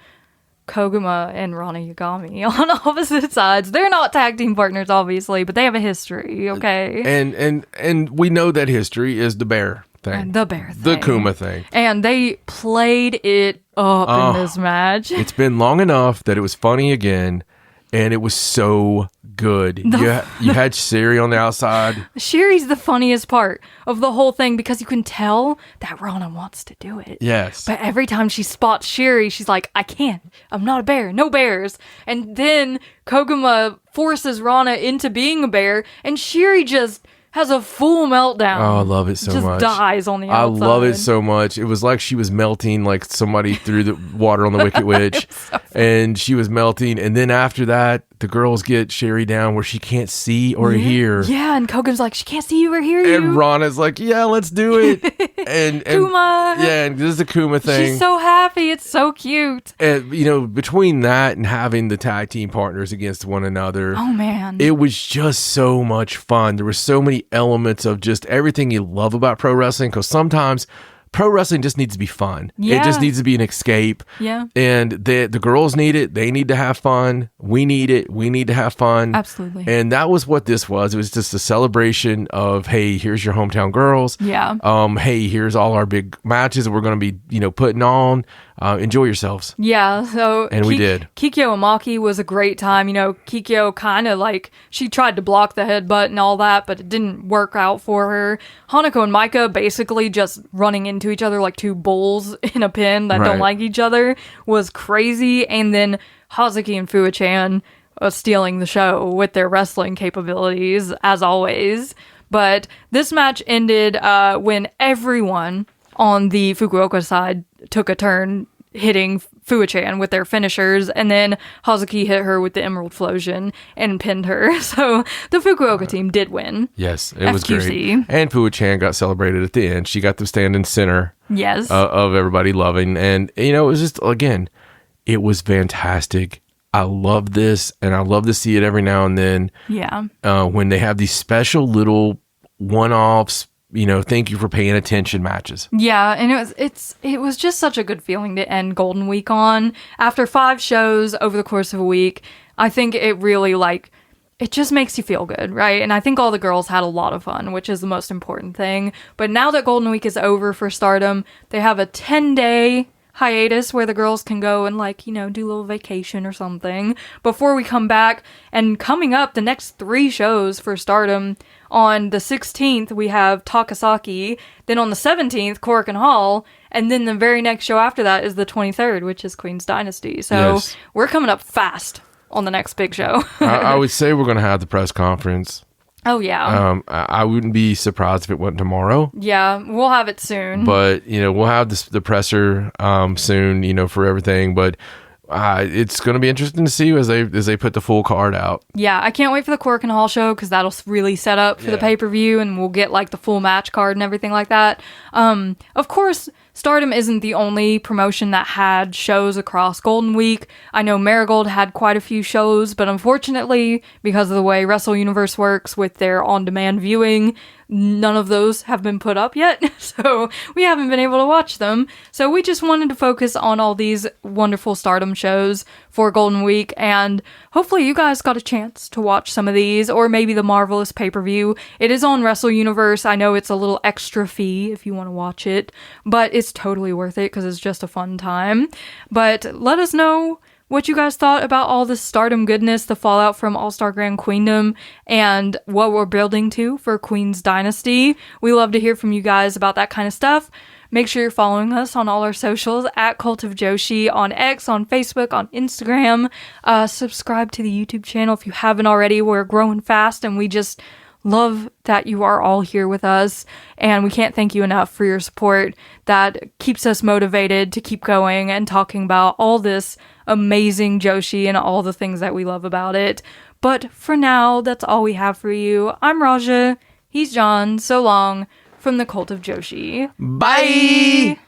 Koguma and Rana Yagami on opposite sides. They're not tag team partners, obviously, but they have a history, okay? And we know that history is the bear thing. The bear thing. The Kuma thing. And they played it up in this match. It's been long enough that it was funny again. And it was so good. You had Siri on the outside. Shiri's the funniest part of the whole thing because you can tell that Rana wants to do it. Yes. But every time she spots Shiri, she's like, I can't. I'm not a bear. No bears. And then Koguma forces Rana into being a bear, and Shiri just has a full meltdown. Oh, I love it so much. Just dies on the outside. I love it so much. It was like she was melting, like somebody threw the water on the Wicked Witch. And she was melting. And then after that, the girls get Sherry down where she can't see or hear. Yeah, and Kogan's like, she can't see you or hear you. And Rana's like, yeah, let's do it. and Kuma. Yeah, and this is the Kuma thing. She's so happy. It's so cute. And, between that and having the tag team partners against one another. Oh, man. It was just so much fun. There were so many elements of just everything you love about pro wrestling, because sometimes pro wrestling just needs to be fun. Yeah. It just needs to be an escape. Yeah. And the girls need it. They need to have fun. We need it. We need to have fun. Absolutely. And that was what this was. It was just a celebration of, hey, here's your hometown girls. Yeah. Hey, here's all our big matches that we're going to be, putting on. Enjoy yourselves. Yeah, so we did. Kikyo and Maki was a great time. Kikyo kind of she tried to block the headbutt and all that, but it didn't work out for her. Hanako and Maika basically just running into each other like two bulls in a pen that don't like each other was crazy. And then Hazuki and Fuwa-chan stealing the show with their wrestling capabilities, as always. But this match ended when everyone on the Fukuoka side took a turn hitting Fuwa-chan with their finishers, and then Hazuki hit her with the Emerald Flosion and pinned her. So the Fukuoka team did win. Yes, it was great. And Fuwa-chan got celebrated at the end. She got to stand in center of everybody loving. And, it was just, again, it was fantastic. I love this, and I love to see it every now and then. Yeah. When they have these special little one-offs, thank you for paying attention matches. Yeah, and it was just such a good feeling to end Golden Week on. After 5 shows over the course of a week, I think it really it just makes you feel good, right? And I think all the girls had a lot of fun, which is the most important thing. But now that Golden Week is over for Stardom, they have a 10-day hiatus where the girls can go and do a little vacation or something before we come back. And coming up, the next 3 shows for Stardom. On the 16th, we have Takasaki. Then on the 17th, Korakuen Hall. And then the very next show after that is the 23rd, which is Queen's Dynasty. So we're coming up fast on the next big show. I would say we're going to have the press conference. Oh, yeah. I wouldn't be surprised if it went tomorrow. Yeah, we'll have it soon. But, we'll have the presser soon, for everything. But it's going to be interesting to see as they put the full card out. Yeah, I can't wait for the Korakuen Hall show because that'll really set up for the pay-per-view, and we'll get the full match card and everything like that. Of course, Stardom isn't the only promotion that had shows across Golden Week. I know Marigold had quite a few shows, but unfortunately, because of the way Wrestle Universe works with their on-demand viewing, none of those have been put up yet, so we haven't been able to watch them. So we just wanted to focus on all these wonderful Stardom shows for Golden Week, and hopefully you guys got a chance to watch some of these, or maybe the Marvelous pay-per-view. It is on Wrestle Universe. I know it's a little extra fee if you want to watch it, but it's totally worth it because it's just a fun time. But let us know what you guys thought about all this Stardom goodness, the fallout from All-Star Grand Queendom, and what we're building to for Queen's Dynasty. We love to hear from you guys about that kind of stuff. Make sure you're following us on all our socials at Cult of Joshi on X, on Facebook, on Instagram. Subscribe to the YouTube channel if you haven't already. We're growing fast and we just love that you are all here with us, and we can't thank you enough for your support. That keeps us motivated to keep going and talking about all this amazing Joshi and all the things that we love about it. But for now, that's all we have for you. I'm Raja. He's John. So long from the Cult of Joshi. Bye!